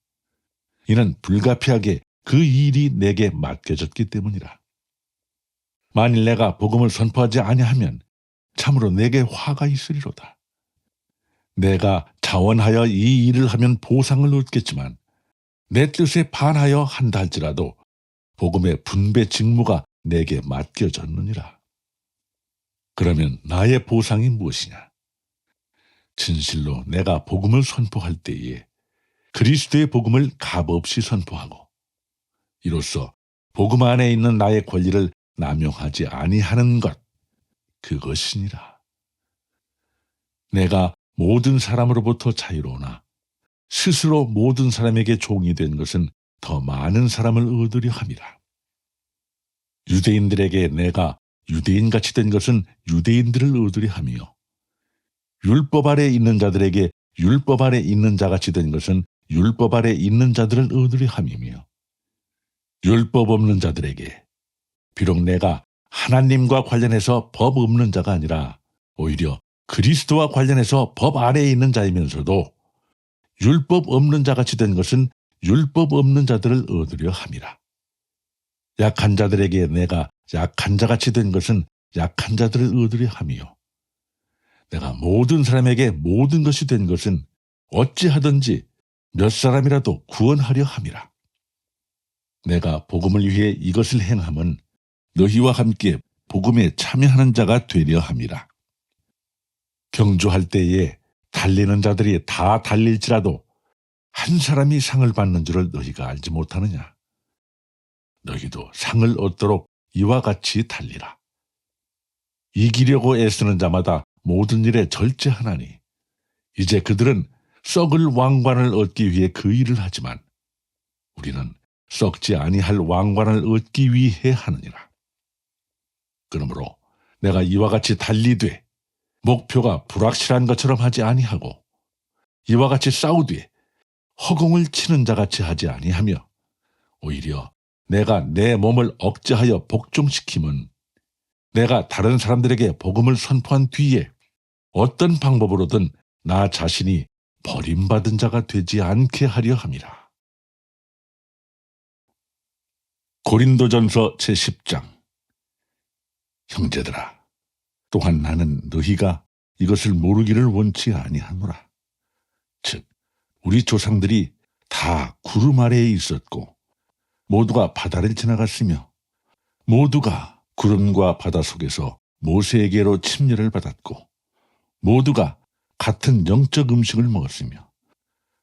이는 불가피하게 그 일이 내게 맡겨졌기 때문이라. 만일 내가 복음을 선포하지 아니하면 참으로 내게 화가 있으리로다. 내가 자원하여 이 일을 하면 보상을 얻겠지만 내 뜻에 반하여 한다 할지라도 복음의 분배 직무가 내게 맡겨졌느니라. 그러면 나의 보상이 무엇이냐? 진실로 내가 복음을 선포할 때에 그리스도의 복음을 값없이 선포하고 이로써 복음 안에 있는 나의 권리를 남용하지 아니하는 것, 그것이니라. 내가 모든 사람으로부터 자유로우나 스스로 모든 사람에게 종이 된 것은 더 많은 사람을 얻으려 함이라. 유대인들에게 내가 유대인같이 된 것은 유대인들을 얻으려 하며 율법 아래 있는 자들에게 율법 아래 있는 자같이 된 것은 율법 아래 있는 자들을 얻으려 함이며, 율법 없는 자들에게 비록 내가 하나님과 관련해서 법 없는 자가 아니라 오히려 그리스도와 관련해서 법 아래에 있는 자이면서도 율법 없는 자같이 된 것은 율법 없는 자들을 얻으려 함이라. 약한 자들에게 내가 약한 자같이 된 것은 약한 자들을 얻으려 함이요, 내가 모든 사람에게 모든 것이 된 것은 어찌하든지 몇 사람이라도 구원하려 함이라. 내가 복음을 위해 이것을 행함은 너희와 함께 복음에 참여하는 자가 되려 함이라. 경주할 때에 달리는 자들이 다 달릴지라도 한 사람이 상을 받는 줄을 너희가 알지 못하느냐? 너희도 상을 얻도록 이와 같이 달리라. 이기려고 애쓰는 자마다 모든 일에 절제하나니 이제 그들은 썩을 왕관을 얻기 위해 그 일을 하지만 우리는 썩지 아니할 왕관을 얻기 위해 하느니라. 그러므로 내가 이와 같이 달리되 목표가 불확실한 것처럼 하지 아니하고 이와 같이 싸우되 허공을 치는 자같이 하지 아니하며 오히려 내가 내 몸을 억제하여 복종시킴은 내가 다른 사람들에게 복음을 선포한 뒤에 어떤 방법으로든 나 자신이 버림받은 자가 되지 않게 하려 함이라. 고린도전서 제10장. 형제들아, 또한 나는 너희가 이것을 모르기를 원치 아니하노라. 즉 우리 조상들이 다 구름 아래에 있었고 모두가 바다를 지나갔으며 모두가 구름과 바다 속에서 모세에게로 침례를 받았고 모두가 같은 영적 음식을 먹었으며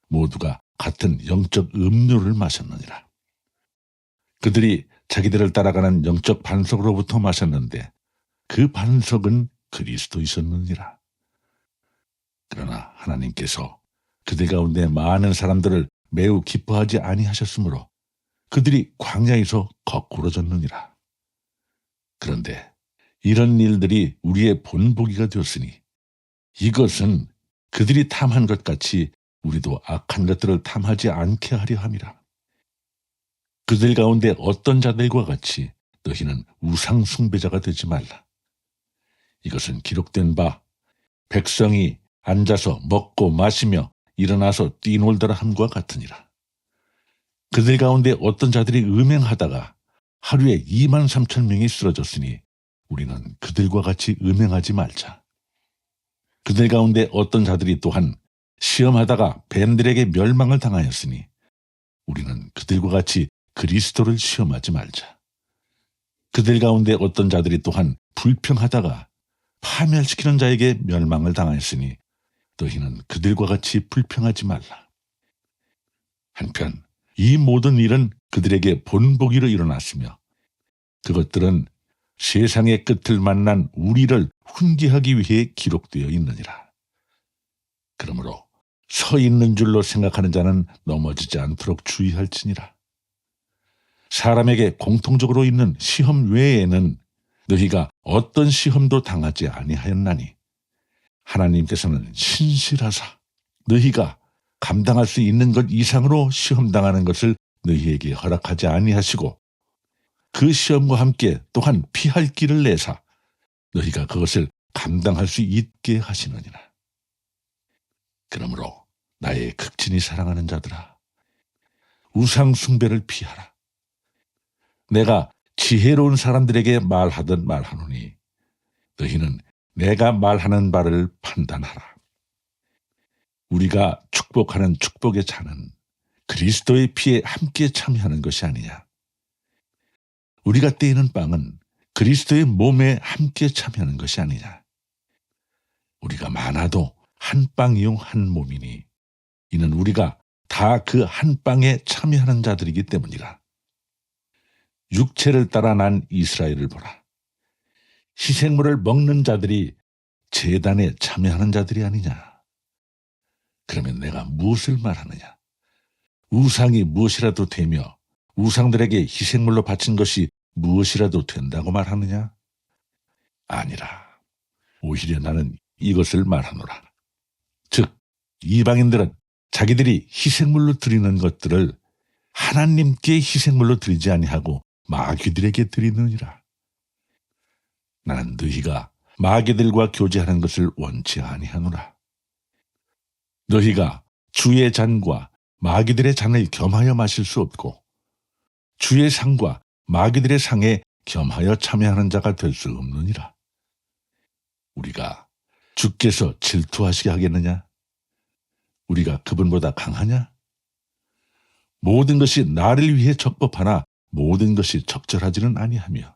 모두가 같은 영적 음료를 마셨느니라. 그들이 자기들을 따라가는 영적 반석으로부터 마셨는데 그 반석은 그리스도이셨느니라. 그러나 하나님께서 그들 가운데 많은 사람들을 매우 기뻐하지 아니하셨으므로 그들이 광야에서 거꾸러졌느니라. 그런데 이런 일들이 우리의 본보기가 되었으니 이것은 그들이 탐한 것 같이 우리도 악한 것들을 탐하지 않게 하려 함이라. 그들 가운데 어떤 자들과 같이 너희는 우상 숭배자가 되지 말라. 이것은 기록된 바 백성이 앉아서 먹고 마시며 일어나서 뛰놀더라 함과 같으니라. 그들 가운데 어떤 자들이 음행하다가 하루에 23,000명이 쓰러졌으니 우리는 그들과 같이 음행하지 말자. 그들 가운데 어떤 자들이 또한 시험하다가 뱀들에게 멸망을 당하였으니 우리는 그들과 같이 그리스도를 시험하지 말자. 그들 가운데 어떤 자들이 또한 불평하다가 파멸시키는 자에게 멸망을 당하였으니 너희는 그들과 같이 불평하지 말라. 한편 이 모든 일은 그들에게 본보기로 일어났으며 그것들은 세상의 끝을 만난 우리를 훈계하기 위해 기록되어 있느니라. 그러므로 서 있는 줄로 생각하는 자는 넘어지지 않도록 주의할지니라. 사람에게 공통적으로 있는 시험 외에는 너희가 어떤 시험도 당하지 아니하였나니 하나님께서는 신실하사 너희가 감당할 수 있는 것 이상으로 시험당하는 것을 너희에게 허락하지 아니하시고 그 시험과 함께 또한 피할 길을 내사 너희가 그것을 감당할 수 있게 하시느니라. 그러므로 나의 극진히 사랑하는 자들아, 우상 숭배를 피하라. 내가 지혜로운 사람들에게 말하던 말하노니 너희는 내가 말하는 바를 판단하라. 우리가 축복하는 축복의 잔은 그리스도의 피에 함께 참여하는 것이 아니냐. 우리가 떼이는 빵은 그리스도의 몸에 함께 참여하는 것이 아니냐. 우리가 많아도 한 빵이요 한 몸이니 이는 우리가 다 그 한 빵에 참여하는 자들이기 때문이라. 육체를 따라 난 이스라엘을 보라. 희생물을 먹는 자들이 제단에 참여하는 자들이 아니냐. 그러면 내가 무엇을 말하느냐. 우상이 무엇이라도 되며 우상들에게 희생물로 바친 것이 무엇이라도 된다고 말하느냐? 아니라 오히려 나는 이것을 말하노라. 즉 이방인들은 자기들이 희생물로 드리는 것들을 하나님께 희생물로 드리지 아니하고 마귀들에게 드리느니라. 나는 너희가 마귀들과 교제하는 것을 원치 아니하노라. 너희가 주의 잔과 마귀들의 잔을 겸하여 마실 수 없고 주의 상과 마귀들의 상에 겸하여 참여하는 자가 될 수 없느니라. 우리가 주께서 질투하시게 하겠느냐? 우리가 그분보다 강하냐? 모든 것이 나를 위해 적법하나 모든 것이 적절하지는 아니하며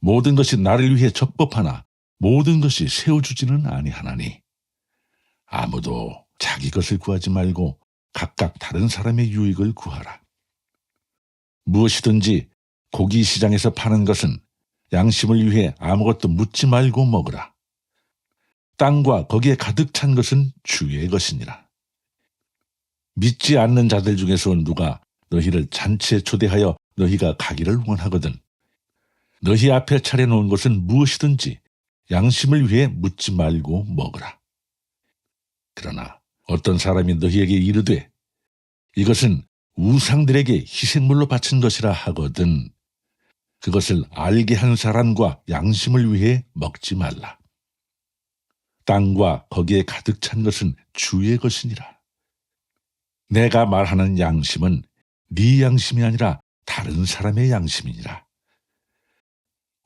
모든 것이 나를 위해 적법하나 모든 것이 세워주지는 아니하나니 아무도 자기 것을 구하지 말고 각각 다른 사람의 유익을 구하라. 무엇이든지 고기 시장에서 파는 것은 양심을 위해 아무것도 묻지 말고 먹으라. 땅과 거기에 가득 찬 것은 주의 것이니라. 믿지 않는 자들 중에서 누가 너희를 잔치에 초대하여 너희가 가기를 원하거든 너희 앞에 차려놓은 것은 무엇이든지 양심을 위해 묻지 말고 먹으라. 그러나 어떤 사람이 너희에게 이르되 이것은 우상들에게 희생물로 바친 것이라 하거든 그것을 알게 한 사람과 양심을 위해 먹지 말라. 땅과 거기에 가득 찬 것은 주의 것이니라. 내가 말하는 양심은 네 양심이 아니라 다른 사람의 양심이니라.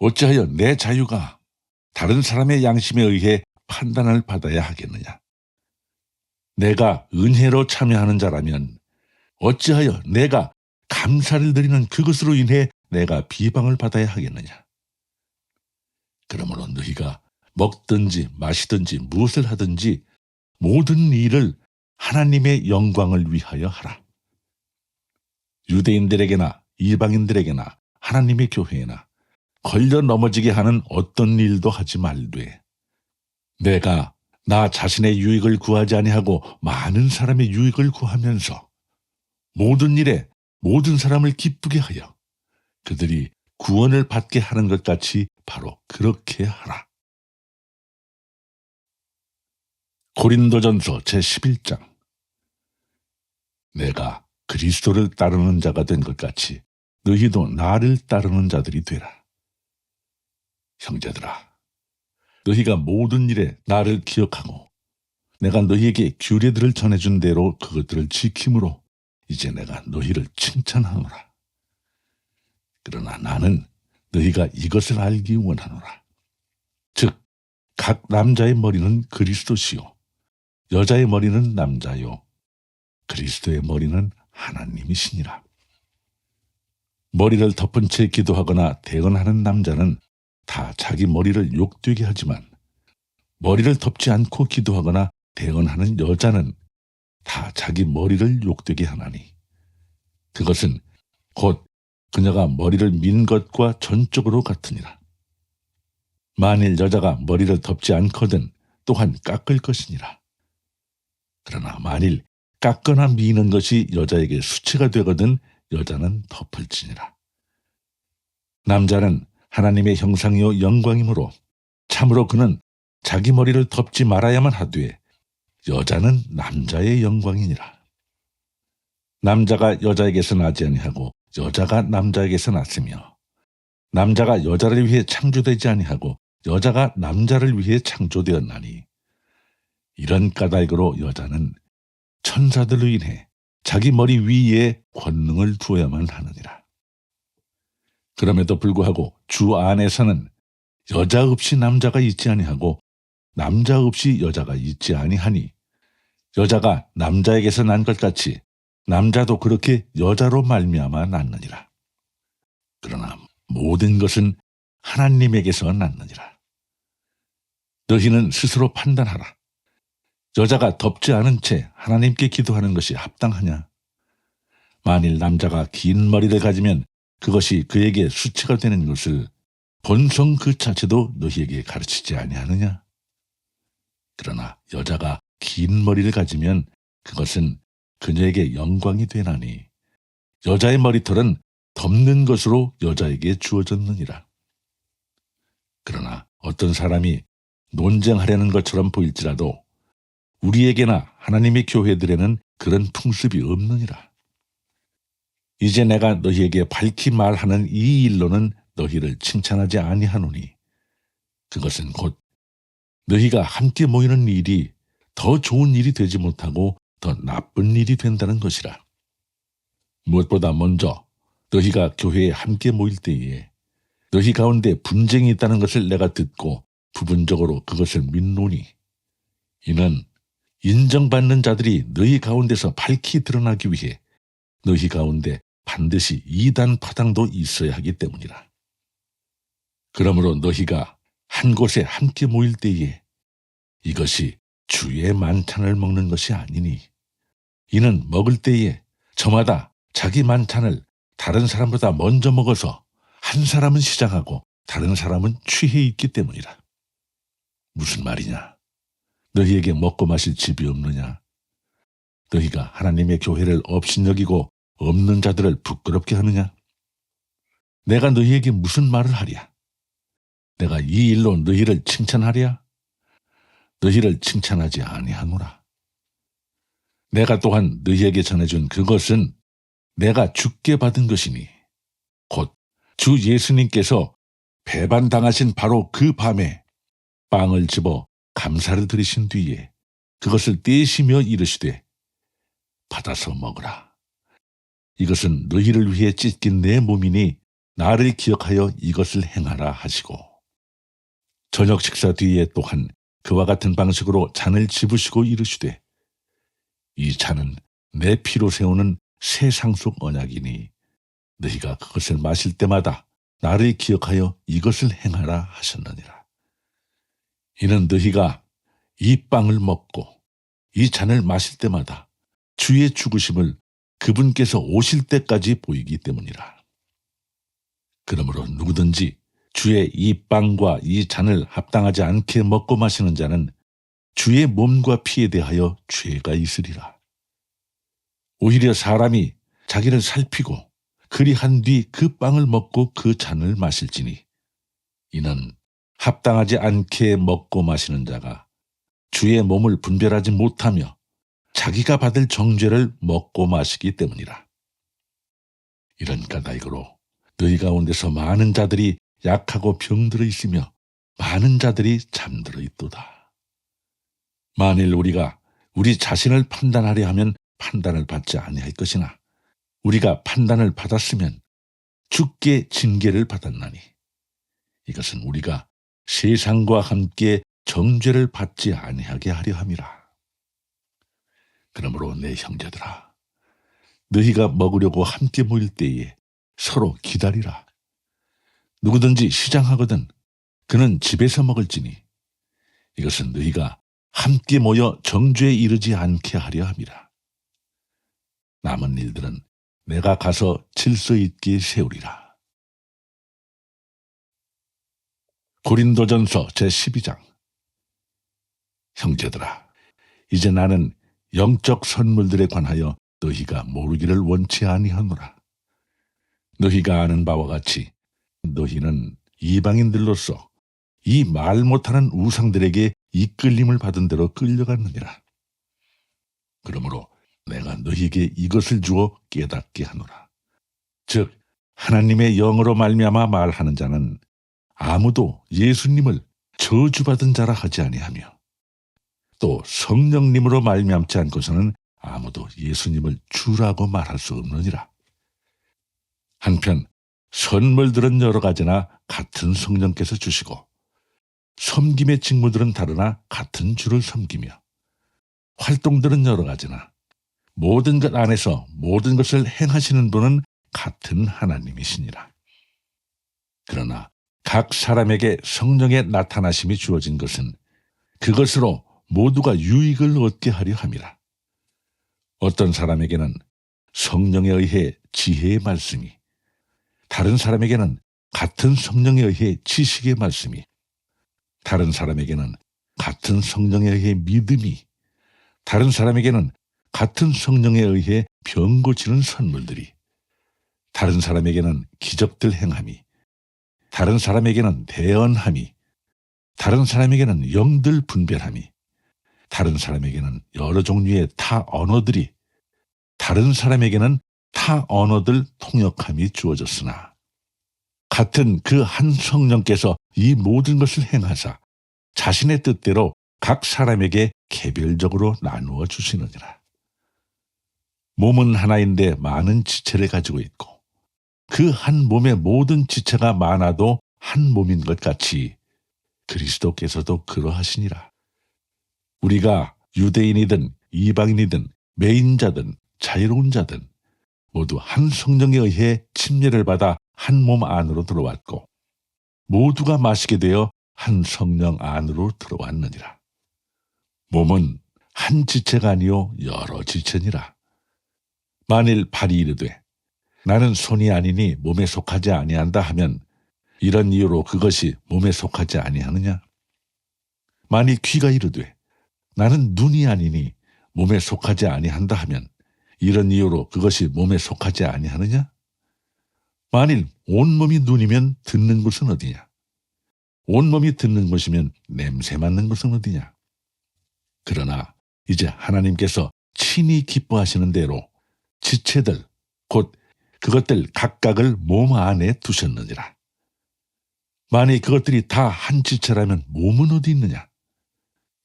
어찌하여 내 자유가 다른 사람의 양심에 의해 판단을 받아야 하겠느냐? 내가 은혜로 참여하는 자라면 어찌하여 내가 감사를 드리는 그것으로 인해 내가 비방을 받아야 하겠느냐? 그러므로 너희가 먹든지 마시든지 무엇을 하든지 모든 일을 하나님의 영광을 위하여 하라. 유대인들에게나 이방인들에게나 하나님의 교회에나 걸려 넘어지게 하는 어떤 일도 하지 말되 내가 나 자신의 유익을 구하지 아니하고 많은 사람의 유익을 구하면서 모든 일에 모든 사람을 기쁘게 하여 그들이 구원을 받게 하는 것 같이 바로 그렇게 하라. 고린도전서 제11장. 내가 그리스도를 따르는 자가 된 것 같이 너희도 나를 따르는 자들이 되라. 형제들아, 너희가 모든 일에 나를 기억하고 내가 너희에게 규례들을 전해준 대로 그것들을 지킴으로 이제 내가 너희를 칭찬하노라. 그러나 나는 너희가 이것을 알기 원하노라. 즉, 각 남자의 머리는 그리스도시요 여자의 머리는 남자요 그리스도의 머리는 하나님이시니라. 머리를 덮은 채 기도하거나 대언하는 남자는 다 자기 머리를 욕되게 하지만 머리를 덮지 않고 기도하거나 대언하는 여자는 다 자기 머리를 욕되게 하나니 그것은 곧 그녀가 머리를 민 것과 전적으로 같으니라. 만일 여자가 머리를 덮지 않거든 또한 깎을 것이니라. 그러나 만일 깎거나 미는 것이 여자에게 수치가 되거든 여자는 덮을지니라. 남자는 하나님의 형상이요 영광이므로 참으로 그는 자기 머리를 덮지 말아야만 하되 여자는 남자의 영광이니라. 남자가 여자에게서 나지 아니하고 여자가 남자에게서 났으며 남자가 여자를 위해 창조되지 아니하고 여자가 남자를 위해 창조되었나니 이런 까닭으로 여자는 천사들로 인해 자기 머리 위에 권능을 두어야만 하느니라. 그럼에도 불구하고 주 안에서는 여자 없이 남자가 있지 아니하고 남자 없이 여자가 있지 아니하니 여자가 남자에게서 난 것 같이 남자도 그렇게 여자로 말미암아 났느니라. 그러나 모든 것은 하나님에게서 났느니라. 너희는 스스로 판단하라. 여자가 덮지 않은 채 하나님께 기도하는 것이 합당하냐? 만일 남자가 긴 머리를 가지면 그것이 그에게 수치가 되는 것을 본성 그 자체도 너희에게 가르치지 아니하느냐? 그러나 여자가 긴 머리를 가지면 그것은 그녀에게 영광이 되나니 여자의 머리털은 덮는 것으로 여자에게 주어졌느니라. 그러나 어떤 사람이 논쟁하려는 것처럼 보일지라도 우리에게나 하나님의 교회들에는 그런 풍습이 없느니라. 이제 내가 너희에게 밝히 말하는 이 일로는 너희를 칭찬하지 아니하노니 그것은 곧 너희가 함께 모이는 일이 더 좋은 일이 되지 못하고 더 나쁜 일이 된다는 것이라. 무엇보다 먼저 너희가 교회에 함께 모일 때에 너희 가운데 분쟁이 있다는 것을 내가 듣고 부분적으로 그것을 믿노니 이는 인정받는 자들이 너희 가운데서 밝히 드러나기 위해 너희 가운데 반드시 이단 파당도 있어야 하기 때문이라. 그러므로 너희가 한 곳에 함께 모일 때에 이것이 주의 만찬을 먹는 것이 아니니 이는 먹을 때에 저마다 자기 만찬을 다른 사람보다 먼저 먹어서 한 사람은 시장하고 다른 사람은 취해 있기 때문이라. 무슨 말이냐? 너희에게 먹고 마실 집이 없느냐? 너희가 하나님의 교회를 업신여기고 없는 자들을 부끄럽게 하느냐? 내가 너희에게 무슨 말을 하랴? 내가 이 일로 너희를 칭찬하랴? 너희를 칭찬하지 아니하노라. 내가 또한 너희에게 전해준 그것은 내가 주께 받은 것이니 곧 주 예수님께서 배반당하신 바로 그 밤에 빵을 집어 감사를 드리신 뒤에 그것을 떼시며 이르시되 받아서 먹으라. 이것은 너희를 위해 찢긴 내 몸이니 나를 기억하여 이것을 행하라 하시고 저녁 식사 뒤에 또한 그와 같은 방식으로 잔을 집으시고 이르시되 이 잔은 내 피로 세우는 새 상속 언약이니 너희가 그것을 마실 때마다 나를 기억하여 이것을 행하라 하셨느니라. 이는 너희가 이 빵을 먹고 이 잔을 마실 때마다 주의 죽으심을 그분께서 오실 때까지 보이기 때문이라. 그러므로 누구든지 주의 이 빵과 이 잔을 합당하지 않게 먹고 마시는 자는 주의 몸과 피에 대하여 죄가 있으리라. 오히려 사람이 자기를 살피고 그리한 뒤 그 빵을 먹고 그 잔을 마실지니 이는 합당하지 않게 먹고 마시는 자가 주의 몸을 분별하지 못하며 자기가 받을 정죄를 먹고 마시기 때문이라. 이런 까닭으로 너희 가운데서 많은 자들이 약하고 병들어 있으며 많은 자들이 잠들어 있도다. 만일 우리가 우리 자신을 판단하려 하면 판단을 받지 아니할 것이나 우리가 판단을 받았으면 주께 징계를 받았나니 이것은 우리가 세상과 함께 정죄를 받지 아니하게 하려 함이라. 그러므로 내 형제들아, 너희가 먹으려고 함께 모일 때에 서로 기다리라. 누구든지 시장하거든 그는 집에서 먹을지니 이것은 너희가 함께 모여 정죄에 이르지 않게 하려 함이라. 남은 일들은 내가 가서 질서 있게 세우리라. 고린도전서 제12장. 형제들아, 이제 나는 영적 선물들에 관하여 너희가 모르기를 원치 아니하노라. 너희가 아는 바와 같이 너희는 이방인들로서 이 말 못하는 우상들에게 이끌림을 받은 대로 끌려갔느니라. 그러므로 내가 너희에게 이것을 주어 깨닫게 하노라. 즉 하나님의 영으로 말미암아 말하는 자는 아무도 예수님을 저주받은 자라 하지 아니하며 또 성령님으로 말미암지 않고서는 아무도 예수님을 주라고 말할 수 없느니라. 한편 선물들은 여러 가지나 같은 성령께서 주시고 섬김의 직무들은 다르나 같은 주를 섬기며 활동들은 여러 가지나 모든 것 안에서 모든 것을 행하시는 분은 같은 하나님이시니라. 그러나 각 사람에게 성령의 나타나심이 주어진 것은 그것으로 모두가 유익을 얻게 하려 함이라. 어떤 사람에게는 성령에 의해 지혜의 말씀이, 다른 사람에게는 같은 성령에 의해 지식의 말씀이, 다른 사람에게는 같은 성령에 의해 믿음이, 다른 사람에게는 같은 성령에 의해 병 고치는 선물들이, 다른 사람에게는 기적들 행함이, 다른 사람에게는 대언함이, 다른 사람에게는 영들 분별함이, 다른 사람에게는 여러 종류의 타 언어들이, 다른 사람에게는 타 언어들 통역함이 주어졌으나 같은 그 한 성령께서 이 모든 것을 행하사 자신의 뜻대로 각 사람에게 개별적으로 나누어 주시느니라. 몸은 하나인데 많은 지체를 가지고 있고 그 한 몸의 모든 지체가 많아도 한 몸인 것 같이 그리스도께서도 그러하시니라. 우리가 유대인이든 이방인이든 매인자든 자유로운 자든 모두 한 성령에 의해 침례를 받아 한 몸 안으로 들어왔고 모두가 마시게 되어 한 성령 안으로 들어왔느니라. 몸은 한 지체가 아니요 여러 지체니라. 만일 발이 이르되 나는 손이 아니니 몸에 속하지 아니한다 하면 이런 이유로 그것이 몸에 속하지 아니하느냐? 만일 귀가 이르되 나는 눈이 아니니 몸에 속하지 아니한다 하면 이런 이유로 그것이 몸에 속하지 아니하느냐? 만일 온몸이 눈이면 듣는 곳은 어디냐? 온몸이 듣는 곳이면 냄새 맡는 곳은 어디냐? 그러나 이제 하나님께서 친히 기뻐하시는 대로 지체들 곧 그것들 각각을 몸 안에 두셨느니라. 만일 그것들이 다 한 지체라면 몸은 어디 있느냐?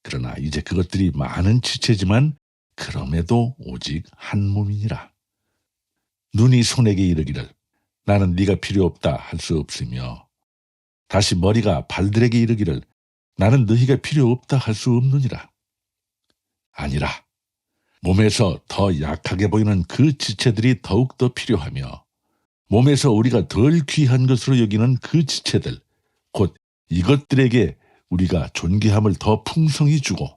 그러나 이제 그것들이 많은 지체지만 그럼에도 오직 한 몸이니라. 눈이 손에게 이르기를 나는 네가 필요 없다 할 수 없으며 다시 머리가 발들에게 이르기를 나는 너희가 필요 없다 할 수 없느니라. 아니라 몸에서 더 약하게 보이는 그 지체들이 더욱더 필요하며 몸에서 우리가 덜 귀한 것으로 여기는 그 지체들 곧 이것들에게 우리가 존귀함을 더 풍성히 주고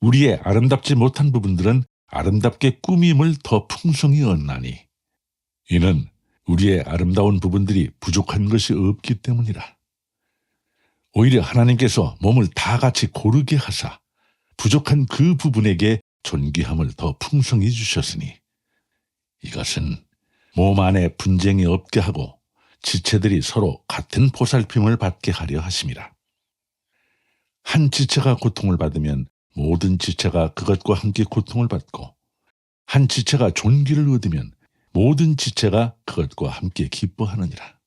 우리의 아름답지 못한 부분들은 아름답게 꾸밈을 더 풍성히 얻나니 이는 우리의 아름다운 부분들이 부족한 것이 없기 때문이라. 오히려 하나님께서 몸을 다 같이 고르게 하사 부족한 그 부분에게 존귀함을 더 풍성히 주셨으니 이것은 몸 안에 분쟁이 없게 하고 지체들이 서로 같은 보살핌을 받게 하려 하심이라. 한 지체가 고통을 받으면 모든 지체가 그것과 함께 고통을 받고 한 지체가 존귀를 얻으면 모든 지체가 그것과 함께 기뻐하느니라.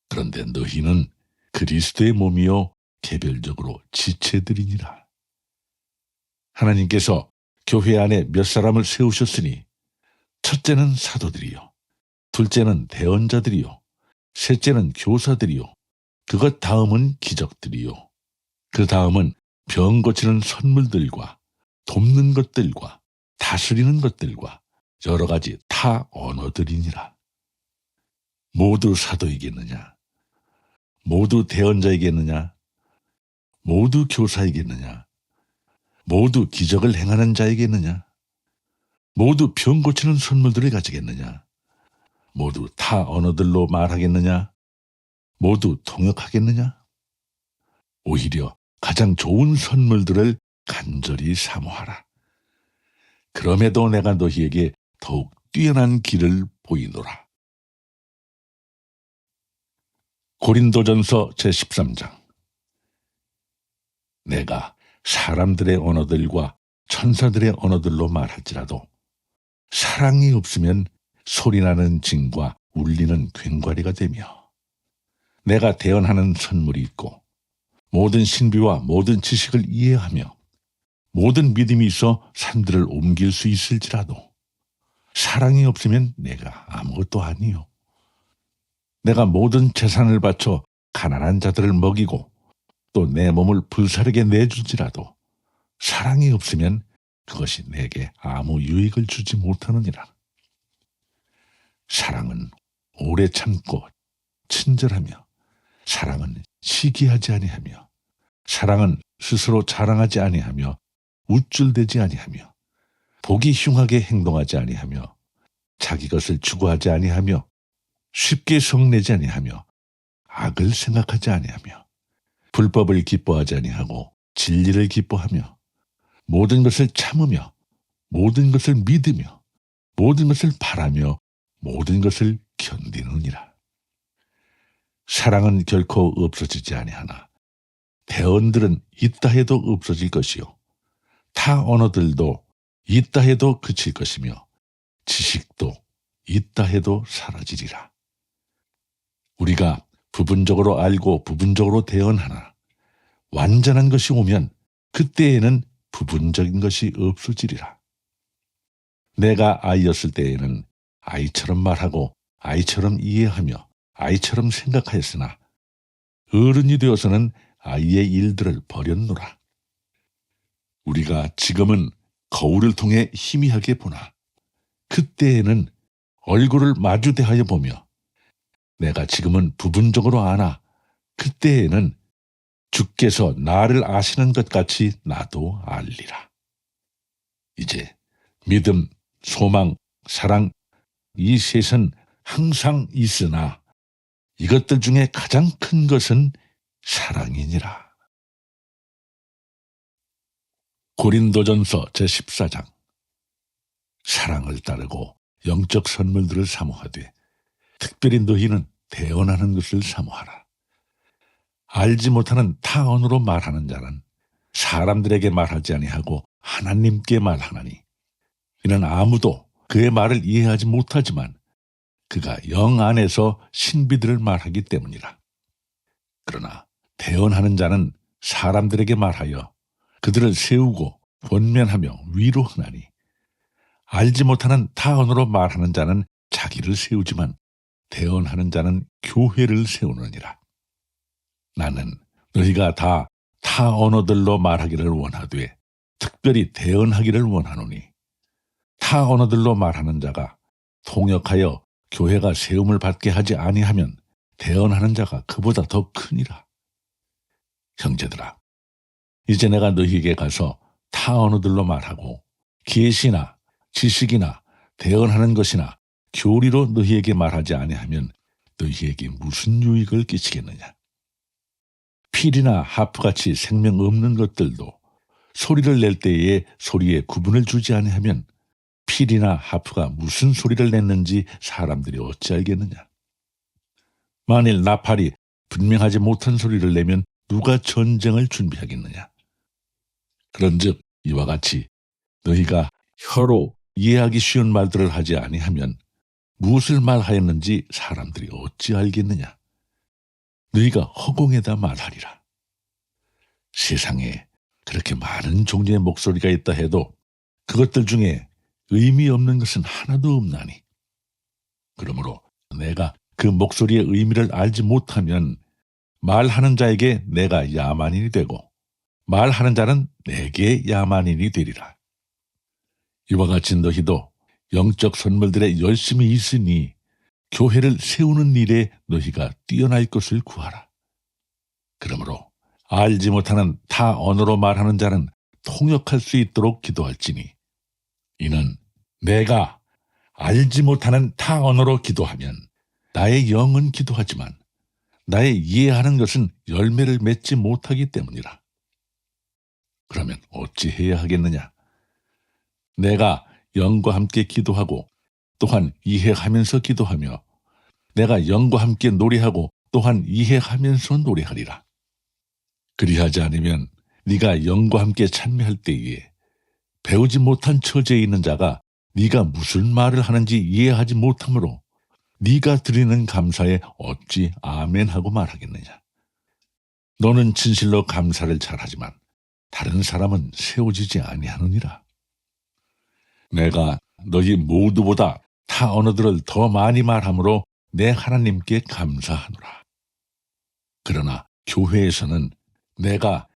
그런데 너희는 그리스도의 몸이요 개별적으로 지체들이니라. 하나님께서 교회 안에 몇 사람을 세우셨으니 첫째는 사도들이요 둘째는 대언자들이요 셋째는 교사들이요 그것 다음은 기적들이요 그 다음은 병 고치는 선물들과 돕는 것들과 다스리는 것들과 여러 가지 타 언어들이니라. 모두 사도이겠느냐? 모두 대언자이겠느냐? 모두 교사이겠느냐? 모두 기적을 행하는 자이겠느냐? 모두 병 고치는 선물들을 가지겠느냐? 모두 타 언어들로 말하겠느냐? 모두 통역하겠느냐? 오히려 가장 좋은 선물들을 간절히 사모하라. 그럼에도 내가 너희에게 더욱 뛰어난 길을 보이노라. 고린도전서 제13장. 내가 사람들의 언어들과 천사들의 언어들로 말할지라도 사랑이 없으면 소리나는 징과 울리는 괭과리가 되며 내가 대언하는 선물이 있고 모든 신비와 모든 지식을 이해하며 모든 믿음이 있어 산들을 옮길 수 있을지라도 사랑이 없으면 내가 아무것도 아니요. 내가 모든 재산을 바쳐 가난한 자들을 먹이고 또 내 몸을 불사르게 내줄지라도 사랑이 없으면 그것이 내게 아무 유익을 주지 못하느니라. 사랑은 오래 참고 친절하며 사랑은 시기하지 아니하며 사랑은 스스로 자랑하지 아니하며 우쭐대지 아니하며 보기 흉하게 행동하지 아니하며 자기 것을 추구하지 아니하며 쉽게 성내지 아니하며 악을 생각하지 아니하며 불법을 기뻐하지 아니하고 진리를 기뻐하며 모든 것을 참으며 모든 것을 믿으며 모든 것을 바라며 모든 것을 견디느니라. 사랑은 결코 없어지지 아니하나 대언들은 있다 해도 없어질 것이요 타 언어들도 있다 해도 그칠 것이며 지식도 있다 해도 사라지리라. 우리가 부분적으로 알고 부분적으로 대언하나 완전한 것이 오면 그때에는 부분적인 것이 없어지리라. 내가 아이였을 때에는 아이처럼 말하고 아이처럼 이해하며 아이처럼 생각하였으나 어른이 되어서는 아이의 일들을 버렸노라. 우리가 지금은 거울을 통해 희미하게 보나 그때에는 얼굴을 마주 대하여 보며 내가 지금은 부분적으로 아나 그때에는 주께서 나를 아시는 것 같이 나도 알리라. 이제 믿음, 소망, 사랑 이 셋은 항상 있으나 이것들 중에 가장 큰 것은 사랑이니라. 고린도전서 제14장. 사랑을 따르고 영적 선물들을 사모하되 특별히 너희는 대언하는 것을 사모하라. 알지 못하는 타 언어로 말하는 자는 사람들에게 말하지 아니하고 하나님께 말하나니 이는 아무도 그의 말을 이해하지 못하지만 그가 영 안에서 신비들을 말하기 때문이라. 그러나 대언하는 자는 사람들에게 말하여 그들을 세우고 권면하며 위로하나니 알지 못하는 타 언어로 말하는 자는 자기를 세우지만 대언하는 자는 교회를 세우느니라. 나는 너희가 다 타 언어들로 말하기를 원하되 특별히 대언하기를 원하노니 타 언어들로 말하는 자가 통역하여 교회가 세움을 받게 하지 아니하면 대언하는 자가 그보다 더 크니라. 형제들아, 이제 내가 너희에게 가서 타 언어들로 말하고 계시나 지식이나 대언하는 것이나 교리로 너희에게 말하지 아니하면 너희에게 무슨 유익을 끼치겠느냐. 필이나 하프같이 생명 없는 것들도 소리를 낼 때에 소리에 구분을 주지 아니하면 필이나 하프가 무슨 소리를 냈는지 사람들이 어찌 알겠느냐. 만일 나팔이 분명하지 못한 소리를 내면 누가 전쟁을 준비하겠느냐. 그런즉 이와 같이 너희가 혀로 이해하기 쉬운 말들을 하지 아니하면 무엇을 말하였는지 사람들이 어찌 알겠느냐. 너희가 허공에다 말하리라. 세상에 그렇게 많은 종류의 목소리가 있다 해도 그것들 중에 의미 없는 것은 하나도 없나니. 그러므로 내가 그 목소리의 의미를 알지 못하면 말하는 자에게 내가 야만인이 되고 말하는 자는 내게 야만인이 되리라. 이와 같이 너희도 영적 선물들에 열심히 있으니 교회를 세우는 일에 너희가 뛰어날 것을 구하라. 그러므로 알지 못하는 타 언어로 말하는 자는 통역할 수 있도록 기도할지니 이는 내가 알지 못하는 타 언어로 기도하면 나의 영은 기도하지만 나의 이해하는 것은 열매를 맺지 못하기 때문이라. 그러면 어찌 해야 하겠느냐? 내가 영과 함께 기도하고 또한 이해하면서 기도하며 내가 영과 함께 노래하고 또한 이해하면서 노래하리라. 그리하지 않으면 네가 영과 함께 찬미할 때에 배우지 못한 처지에 있는 자가 네가 무슨 말을 하는지 이해하지 못하므로 네가 드리는 감사에 어찌 아멘하고 말하겠느냐. 너는 진실로 감사를 잘하지만 다른 사람은 세워지지 아니하느니라. 내가 너희 모두보다 타 언어들을 더 많이 말하므로 내 하나님께 감사하노라. 그러나 교회에서는 내가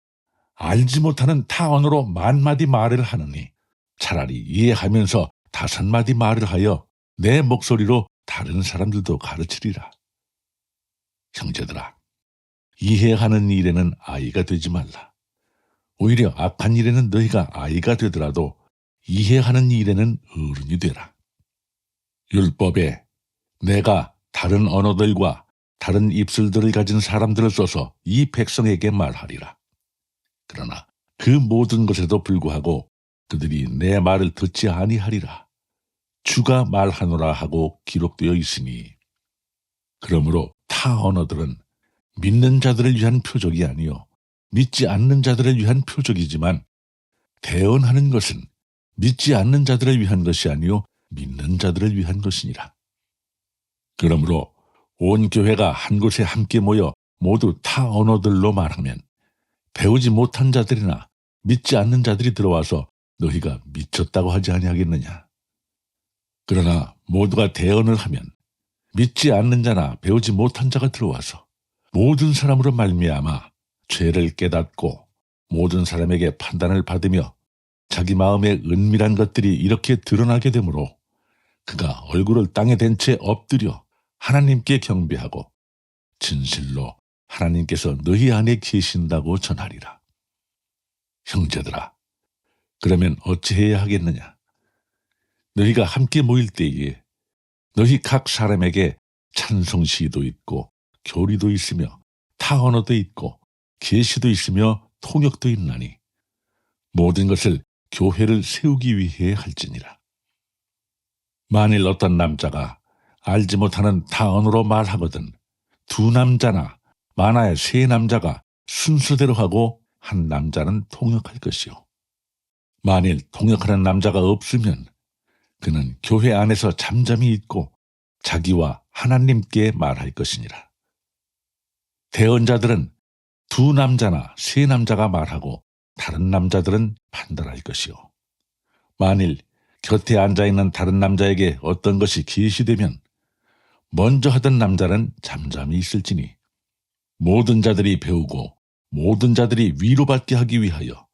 알지 못하는 타 언어로 만마디 말을 하느니 차라리 이해하면서 5마디 말을 하여 내 목소리로 다른 사람들도 가르치리라. 형제들아, 이해하는 일에는 아이가 되지 말라. 오히려 악한 일에는 너희가 아이가 되더라도 이해하는 일에는 어른이 되라. 율법에 내가 다른 언어들과 다른 입술들을 가진 사람들을 써서 이 백성에게 말하리라. 그러나 그 모든 것에도 불구하고 그들이 내 말을 듣지 아니하리라. 주가 말하노라 하고 기록되어 있으니. 그러므로 타 언어들은 믿는 자들을 위한 표적이 아니요 믿지 않는 자들을 위한 표적이지만 대언하는 것은 믿지 않는 자들을 위한 것이 아니요 믿는 자들을 위한 것이니라. 그러므로 온 교회가 한 곳에 함께 모여 모두 타 언어들로 말하면 배우지 못한 자들이나 믿지 않는 자들이 들어와서 너희가 미쳤다고 하지 아니하겠느냐. 그러나 모두가 대언을 하면 믿지 않는 자나 배우지 못한 자가 들어와서 모든 사람으로 말미암아 죄를 깨닫고 모든 사람에게 판단을 받으며 자기 마음의 은밀한 것들이 이렇게 드러나게 되므로 그가 얼굴을 땅에 댄 채 엎드려 하나님께 경배하고 진실로 하나님께서 너희 안에 계신다고 전하리라. 형제들아, 그러면 어찌해야 하겠느냐? 너희가 함께 모일 때에 너희 각 사람에게 찬송시도 있고 교리도 있으며 타 언어도 있고 계시도 있으며 통역도 있나니 모든 것을 교회를 세우기 위해 할지니라. 만일 어떤 남자가 알지 못하는 타 언어로 말하거든 두 남자나 많아야 세 남자가 순서대로 하고 한 남자는 통역할 것이요. 만일 통역하는 남자가 없으면 그는 교회 안에서 잠잠히 있고 자기와 하나님께 말할 것이니라. 대언자들은 두 남자나 세 남자가 말하고 다른 남자들은 판단할 것이요. 만일 곁에 앉아있는 다른 남자에게 어떤 것이 계시되면 먼저 하던 남자는 잠잠히 있을지니 모든 자들이 배우고 모든 자들이 위로받게 하기 위하여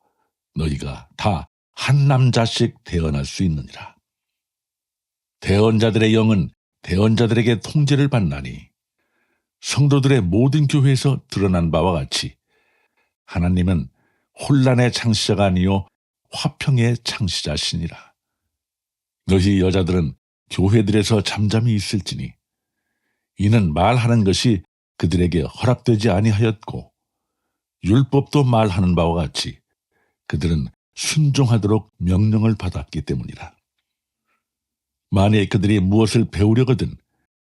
너희가 다 한 남자씩 대언할 수 있느니라. 대언자들의 영은 대언자들에게 통제를 받나니 성도들의 모든 교회에서 드러난 바와 같이 하나님은 혼란의 창시자가 아니요 화평의 창시자시니라. 너희 여자들은 교회들에서 잠잠히 있을지니 이는 말하는 것이 그들에게 허락되지 아니하였고 율법도 말하는 바와 같이 그들은 순종하도록 명령을 받았기 때문이라. 만일 그들이 무엇을 배우려거든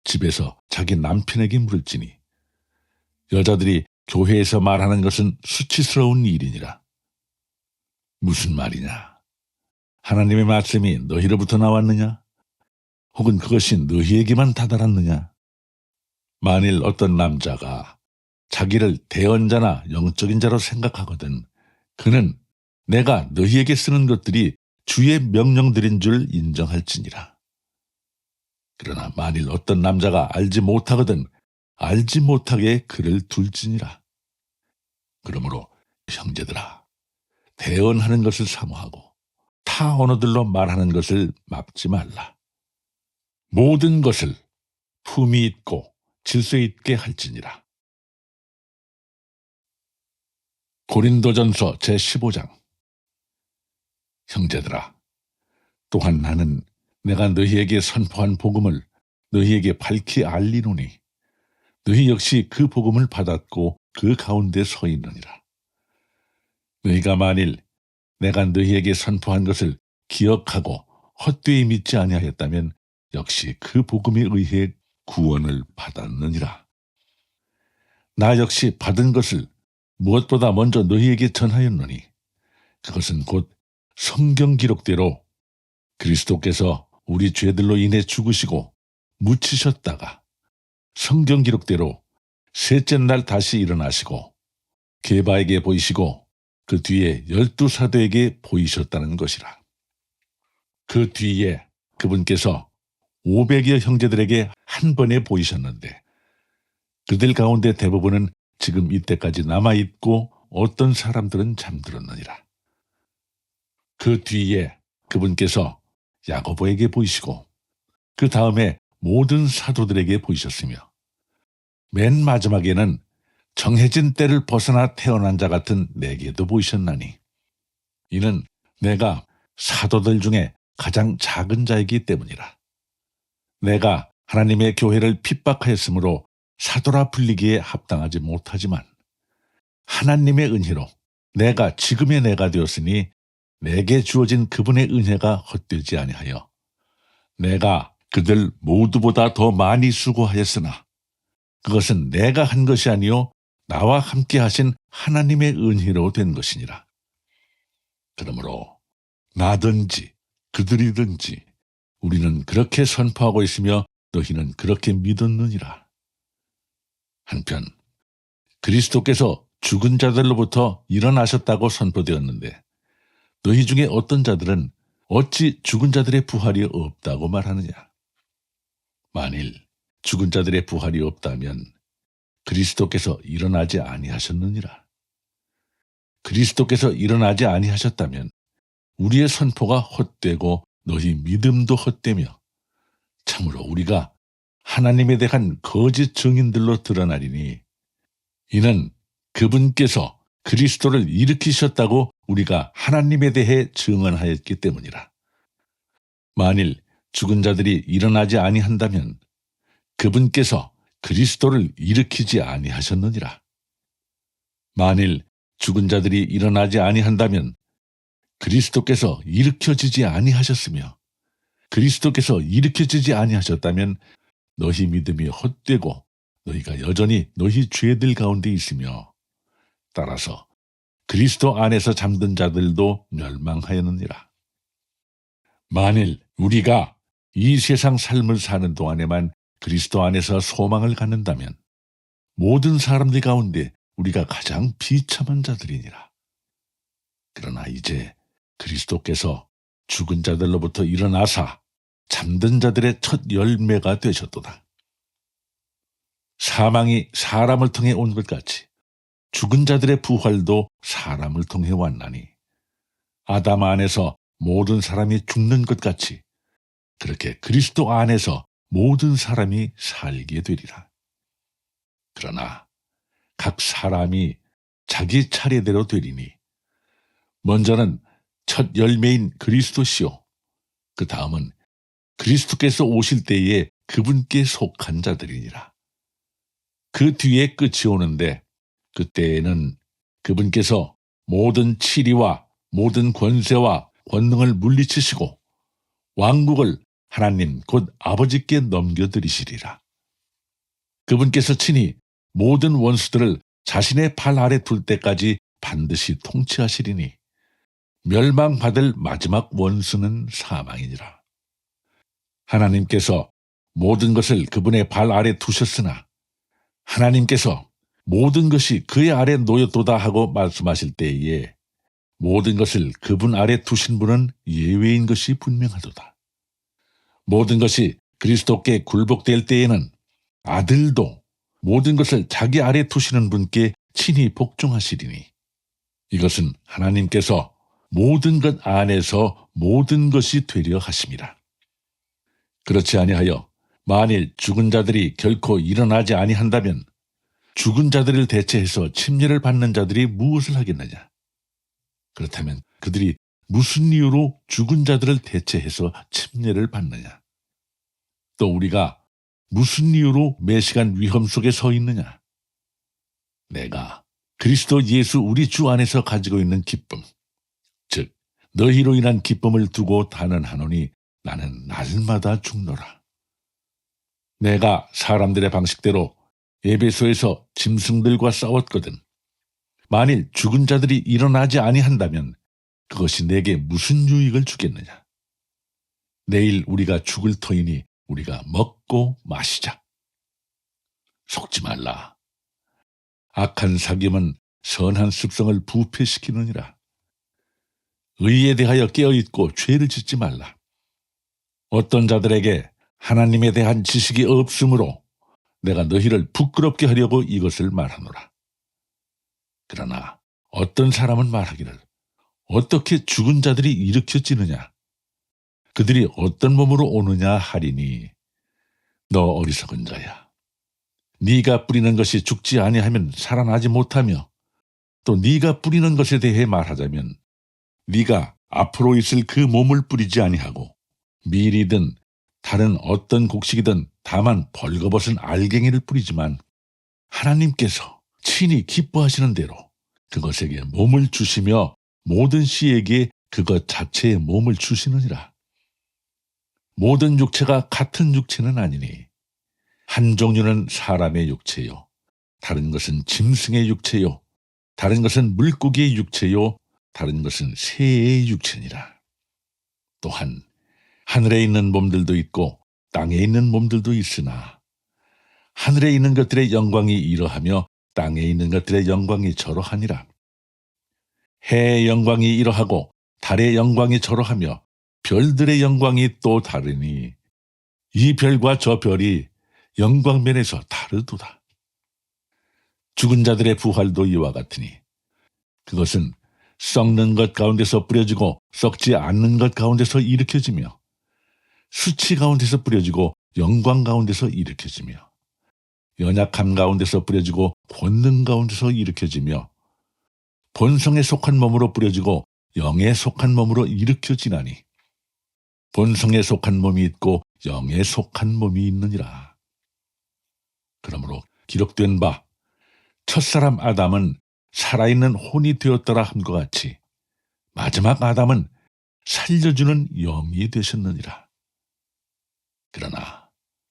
집에서 자기 남편에게 물을지니 여자들이 교회에서 말하는 것은 수치스러운 일이니라. 무슨 말이냐? 하나님의 말씀이 너희로부터 나왔느냐? 혹은 그것이 너희에게만 다다랐느냐? 만일 어떤 남자가 자기를 대언자나 영적인 자로 생각하거든 그는 내가 너희에게 쓰는 것들이 주의 명령들인 줄 인정할지니라. 그러나 만일 어떤 남자가 알지 못하거든 알지 못하게 그를 둘지니라. 그러므로 형제들아, 대언하는 것을 사모하고 타 언어들로 말하는 것을 막지 말라. 모든 것을 품위 있고 질서 있게 할지니라. 고린도전서 제15장. 형제들아, 또한 나는 내가 너희에게 선포한 복음을 너희에게 밝히 알리노니 너희 역시 그 복음을 받았고 그 가운데 서 있느니라. 너희가 만일 내가 너희에게 선포한 것을 기억하고 헛되이 믿지 아니하였다면 역시 그 복음에 의해 구원을 받았느니라. 나 역시 받은 것을 무엇보다 먼저 너희에게 전하였노니 그것은 곧 성경 기록대로 그리스도께서 우리 죄들로 인해 죽으시고 묻히셨다가 성경 기록대로 셋째 날 다시 일어나시고 게바에게 보이시고 그 뒤에 12사도에게 보이셨다는 것이라. 그 뒤에 그분께서 500여 형제들에게 한 번에 보이셨는데 그들 가운데 대부분은 지금 이때까지 남아있고 어떤 사람들은 잠들었느니라. 그 뒤에 그분께서 야고보에게 보이시고 그 다음에 모든 사도들에게 보이셨으며 맨 마지막에는 정해진 때를 벗어나 태어난 자 같은 내게도 보이셨나니 이는 내가 사도들 중에 가장 작은 자이기 때문이라. 내가 하나님의 교회를 핍박하였으므로 사도라 불리기에 합당하지 못하지만 하나님의 은혜로 내가 지금의 내가 되었으니 내게 주어진 그분의 은혜가 헛되지 아니하여 내가 그들 모두보다 더 많이 수고하였으나 그것은 내가 한 것이 아니요 나와 함께 하신 하나님의 은혜로 된 것이니라. 그러므로 나든지 그들이든지 우리는 그렇게 선포하고 있으며 너희는 그렇게 믿었느니라. 한편 그리스도께서 죽은 자들로부터 일어나셨다고 선포되었는데 너희 중에 어떤 자들은 어찌 죽은 자들의 부활이 없다고 말하느냐. 만일 죽은 자들의 부활이 없다면 그리스도께서 일어나지 아니하셨느니라. 그리스도께서 일어나지 아니하셨다면 우리의 선포가 헛되고 너희 믿음도 헛되며 참으로 우리가 하나님에 대한 거짓 증인들로 드러나리니 이는 그분께서 그리스도를 일으키셨다고 우리가 하나님에 대해 증언하였기 때문이라. 만일 죽은 자들이 일어나지 아니한다면 그분께서 그리스도를 일으키지 아니하셨느니라. 만일 죽은 자들이 일어나지 아니한다면 그리스도께서 일으켜지지 아니하셨으며 그리스도께서 일으켜지지 아니하셨다면 너희 믿음이 헛되고 너희가 여전히 너희 죄들 가운데 있으며 따라서 그리스도 안에서 잠든 자들도 멸망하였느니라. 만일 우리가 이 세상 삶을 사는 동안에만 그리스도 안에서 소망을 갖는다면 모든 사람들 가운데 우리가 가장 비참한 자들이니라. 그러나 이제 그리스도께서 죽은 자들로부터 일어나사 잠든 자들의 첫 열매가 되셨도다. 사망이 사람을 통해 온 것 같이 죽은 자들의 부활도 사람을 통해 왔나니 아담 안에서 모든 사람이 죽는 것 같이 그렇게 그리스도 안에서 모든 사람이 살게 되리라. 그러나 각 사람이 자기 차례대로 되리니 먼저는 첫 열매인 그리스도시요 그 다음은 그리스도께서 오실 때에 그분께 속한 자들이니라. 그 뒤에 끝이 오는데 그때에는 그분께서 모든 치리와 모든 권세와 권능을 물리치시고 왕국을 하나님 곧 아버지께 넘겨드리시리라. 그분께서 친히 모든 원수들을 자신의 발 아래 둘 때까지 반드시 통치하시리니 멸망받을 마지막 원수는 사망이니라. 하나님께서 모든 것을 그분의 발 아래 두셨으나 하나님께서 모든 것이 그의 아래 놓였도다 하고 말씀하실 때에 모든 것을 그분 아래 두신 분은 예외인 것이 분명하도다. 모든 것이 그리스도께 굴복될 때에는 아들도 모든 것을 자기 아래 두시는 분께 친히 복종하시리니 이것은 하나님께서 모든 것 안에서 모든 것이 되려 하심이라. 그렇지 아니하여 만일 죽은 자들이 결코 일어나지 아니한다면 죽은 자들을 대체해서 침례를 받는 자들이 무엇을 하겠느냐? 그렇다면 그들이 무슨 이유로 죽은 자들을 대체해서 침례를 받느냐? 또 우리가 무슨 이유로 매시간 위험 속에 서 있느냐? 내가 그리스도 예수 우리 주 안에서 가지고 있는 기쁨, 즉 너희로 인한 기쁨을 두고 단언하노니 나는 날마다 죽노라. 내가 사람들의 방식대로 에베소에서 짐승들과 싸웠거든. 만일 죽은 자들이 일어나지 아니한다면 그것이 내게 무슨 유익을 주겠느냐? 내일 우리가 죽을 터이니 우리가 먹고 마시자. 속지 말라. 악한 사귐은 선한 습성을 부패시키느니라. 의에 대하여 깨어있고 죄를 짓지 말라. 어떤 자들에게 하나님에 대한 지식이 없으므로 내가 너희를 부끄럽게 하려고 이것을 말하노라. 그러나 어떤 사람은 말하기를 어떻게 죽은 자들이 일으켜지느냐? 그들이 어떤 몸으로 오느냐 하리니 너 어리석은 자야. 네가 뿌리는 것이 죽지 아니하면 살아나지 못하며 또 네가 뿌리는 것에 대해 말하자면 네가 앞으로 있을 그 몸을 뿌리지 아니하고 밀이든 다른 어떤 곡식이든 다만 벌거벗은 알갱이를 뿌리지만 하나님께서 친히 기뻐하시는 대로 그것에게 몸을 주시며 모든 씨에게 그것 자체의 몸을 주시느니라. 모든 육체가 같은 육체는 아니니 한 종류는 사람의 육체요 다른 것은 짐승의 육체요, 다른 것은 물고기의 육체요, 다른 것은 새의 육체니라. 또한 하늘에 있는 몸들도 있고 땅에 있는 몸들도 있으나 하늘에 있는 것들의 영광이 이러하며 땅에 있는 것들의 영광이 저러하니라. 해의 영광이 이러하고 달의 영광이 저러하며 별들의 영광이 또 다르니 이 별과 저 별이 영광면에서 다르도다. 죽은 자들의 부활도 이와 같으니 그것은 썩는 것 가운데서 뿌려지고 썩지 않는 것 가운데서 일으켜지며 수치 가운데서 뿌려지고 영광 가운데서 일으켜지며 연약함 가운데서 뿌려지고 권능 가운데서 일으켜지며 본성에 속한 몸으로 뿌려지고 영에 속한 몸으로 일으켜지나니 본성에 속한 몸이 있고 영에 속한 몸이 있느니라. 그러므로 기록된 바 첫사람 아담은 살아있는 혼이 되었더라 함과 같이 마지막 아담은 살려주는 영이 되셨느니라. 그러나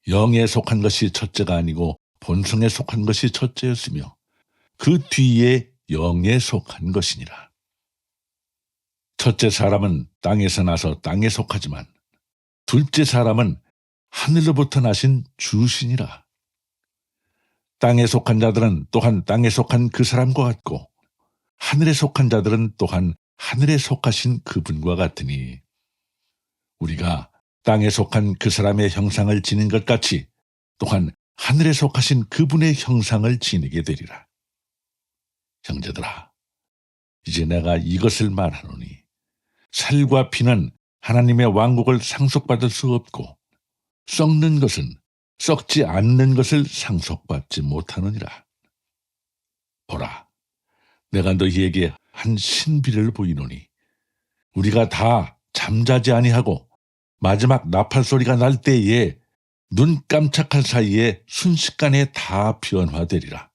영에 속한 것이 첫째가 아니고 본성에 속한 것이 첫째였으며 그 뒤에 영에 속한 것이니라. 첫째 사람은 땅에서 나서 땅에 속하지만 둘째 사람은 하늘로부터 나신 주시니라. 땅에 속한 자들은 또한 땅에 속한 그 사람과 같고 하늘에 속한 자들은 또한 하늘에 속하신 그분과 같으니 우리가 땅에 속한 그 사람의 형상을 지닌 것 같이 또한 하늘에 속하신 그분의 형상을 지니게 되리라. 형제들아, 이제 내가 이것을 말하노니 살과 피는 하나님의 왕국을 상속받을 수 없고 썩는 것은 썩지 않는 것을 상속받지 못하느니라. 보라, 내가 너희에게 한 신비를 보이노니 우리가 다 잠자지 아니하고 마지막 나팔 소리가 날 때에 눈 깜짝할 사이에 순식간에 다 변화되리라.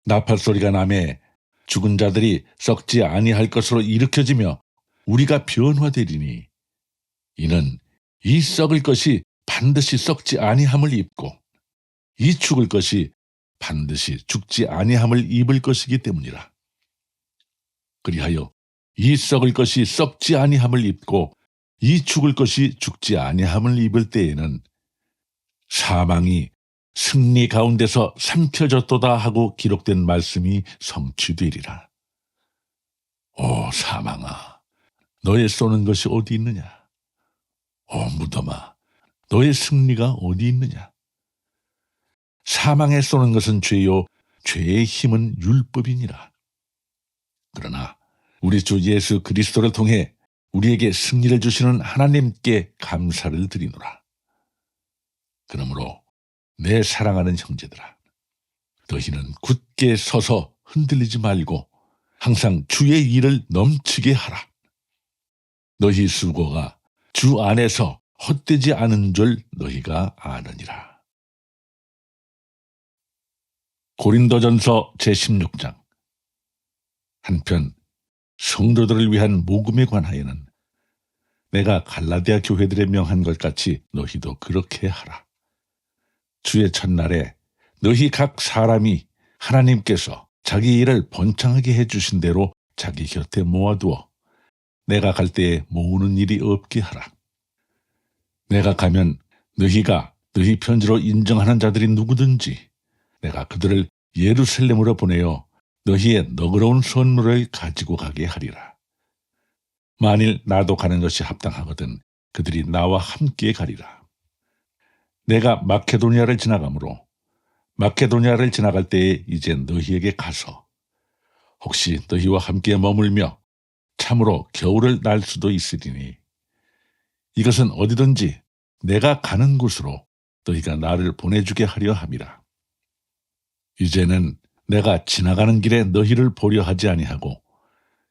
나팔 소리가 나매 죽은 자들이 썩지 아니할 것으로 일으켜지며 우리가 변화되리니 이는 이 썩을 것이 반드시 썩지 아니함을 입고 이 죽을 것이 반드시 죽지 아니함을 입을 것이기 때문이라. 그리하여 이 썩을 것이 썩지 아니함을 입고 이 죽을 것이 죽지 아니함을 입을 때에는 사망이 승리 가운데서 삼켜졌도다 하고 기록된 말씀이 성취되리라. 오 사망아, 너의 쏘는 것이 어디 있느냐? 오 무덤아, 너의 승리가 어디 있느냐? 사망에 쏘는 것은 죄요, 죄의 힘은 율법이니라. 그러나 우리 주 예수 그리스도를 통해 우리에게 승리를 주시는 하나님께 감사를 드리노라. 그러므로 내 사랑하는 형제들아, 너희는 굳게 서서 흔들리지 말고 항상 주의 일을 넘치게 하라. 너희 수고가 주 안에서 헛되지 않은 줄 너희가 아느니라. 고린도전서 제16장. 한편 성도들을 위한 모금에 관하여는 내가 갈라디아 교회들에 명한 것 같이 너희도 그렇게 하라. 주의 첫날에 너희 각 사람이 하나님께서 자기 일을 번창하게 해주신 대로 자기 곁에 모아두어 내가 갈 때에 모으는 일이 없게 하라. 내가 가면 너희가 너희 편지로 인정하는 자들이 누구든지 내가 그들을 예루살렘으로 보내어 너희의 너그러운 선물을 가지고 가게 하리라. 만일 나도 가는 것이 합당하거든 그들이 나와 함께 가리라. 내가 마케도니아를 지나가므로 마케도니아를 지나갈 때에 이제 너희에게 가서 혹시 너희와 함께 머물며 참으로 겨울을 날 수도 있으리니 이것은 어디든지 내가 가는 곳으로 너희가 나를 보내주게 하려 함이라. 이제는 내가 지나가는 길에 너희를 보려 하지 아니하고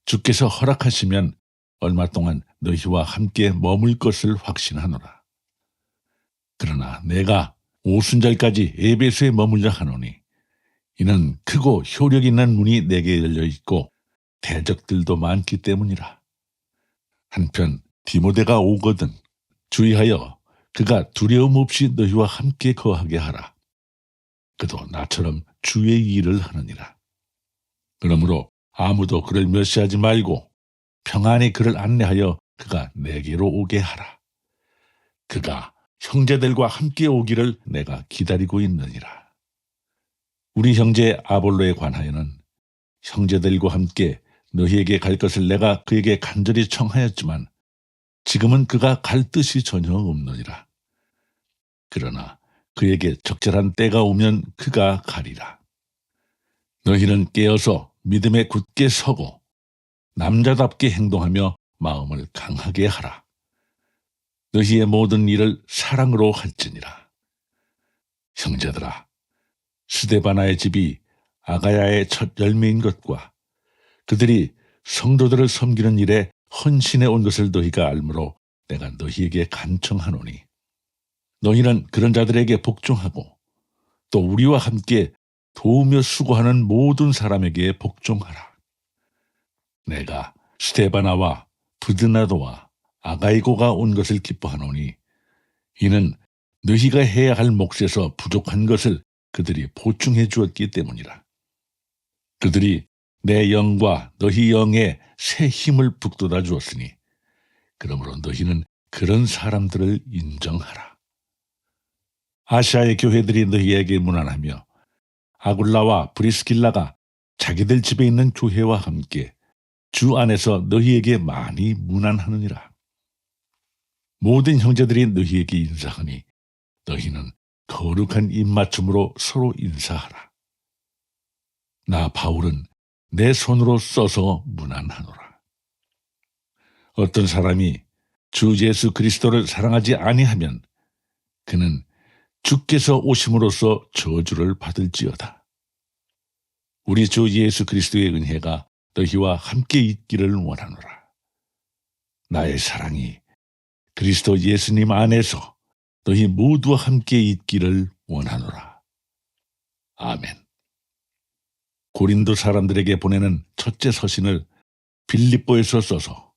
주께서 허락하시면 얼마 동안 너희와 함께 머물 것을 확신하노라. 그러나 내가 오순절까지 에베소에 머물려 하노니 이는 크고 효력 있는 문이 내게 열려 있고 대적들도 많기 때문이라. 한편 디모데가 오거든 주의하여 그가 두려움 없이 너희와 함께 거하게 하라. 그도 나처럼 주의 일을 하느니라. 그러므로 아무도 그를 멸시하지 말고 평안히 그를 안내하여 그가 내게로 오게 하라. 그가 형제들과 함께 오기를 내가 기다리고 있느니라. 우리 형제 아볼로에 관하여는 형제들과 함께 너희에게 갈 것을 내가 그에게 간절히 청하였지만 지금은 그가 갈 뜻이 전혀 없느니라. 그러나 그에게 적절한 때가 오면 그가 가리라. 너희는 깨어서 믿음에 굳게 서고 남자답게 행동하며 마음을 강하게 하라. 너희의 모든 일을 사랑으로 할지니라. 형제들아, 스데바나의 집이 아가야의 첫 열매인 것과 그들이 성도들을 섬기는 일에 헌신해 온 것을 너희가 알므로 내가 너희에게 간청하노니 너희는 그런 자들에게 복종하고 또 우리와 함께 도우며 수고하는 모든 사람에게 복종하라. 내가 스데바나와 부드나도와 아가이고가 온 것을 기뻐하노니 이는 너희가 해야 할 몫에서 부족한 것을 그들이 보충해 주었기 때문이라. 그들이 내 영과 너희 영에 새 힘을 북돋아 주었으니 그러므로 너희는 그런 사람들을 인정하라. 아시아의 교회들이 너희에게 문안하며 아굴라와 브리스길라가 자기들 집에 있는 교회와 함께 주 안에서 너희에게 많이 문안하느니라. 모든 형제들이 너희에게 인사하니 너희는 거룩한 입맞춤으로 서로 인사하라. 나 바울은 내 손으로 써서 문안하노라. 어떤 사람이 주 예수 그리스도를 사랑하지 아니하면 그는 주께서 오심으로써 저주를 받을지어다. 우리 주 예수 그리스도의 은혜가 너희와 함께 있기를 원하노라. 나의 사랑이 그리스도 예수님 안에서 너희 모두와 함께 있기를 원하노라. 아멘. 고린도 사람들에게 보내는 첫째 서신을 빌립보에서 써서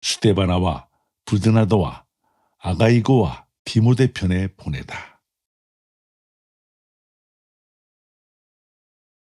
스데바나와 부드나도와 아가이고와 디모데 편에 보내다.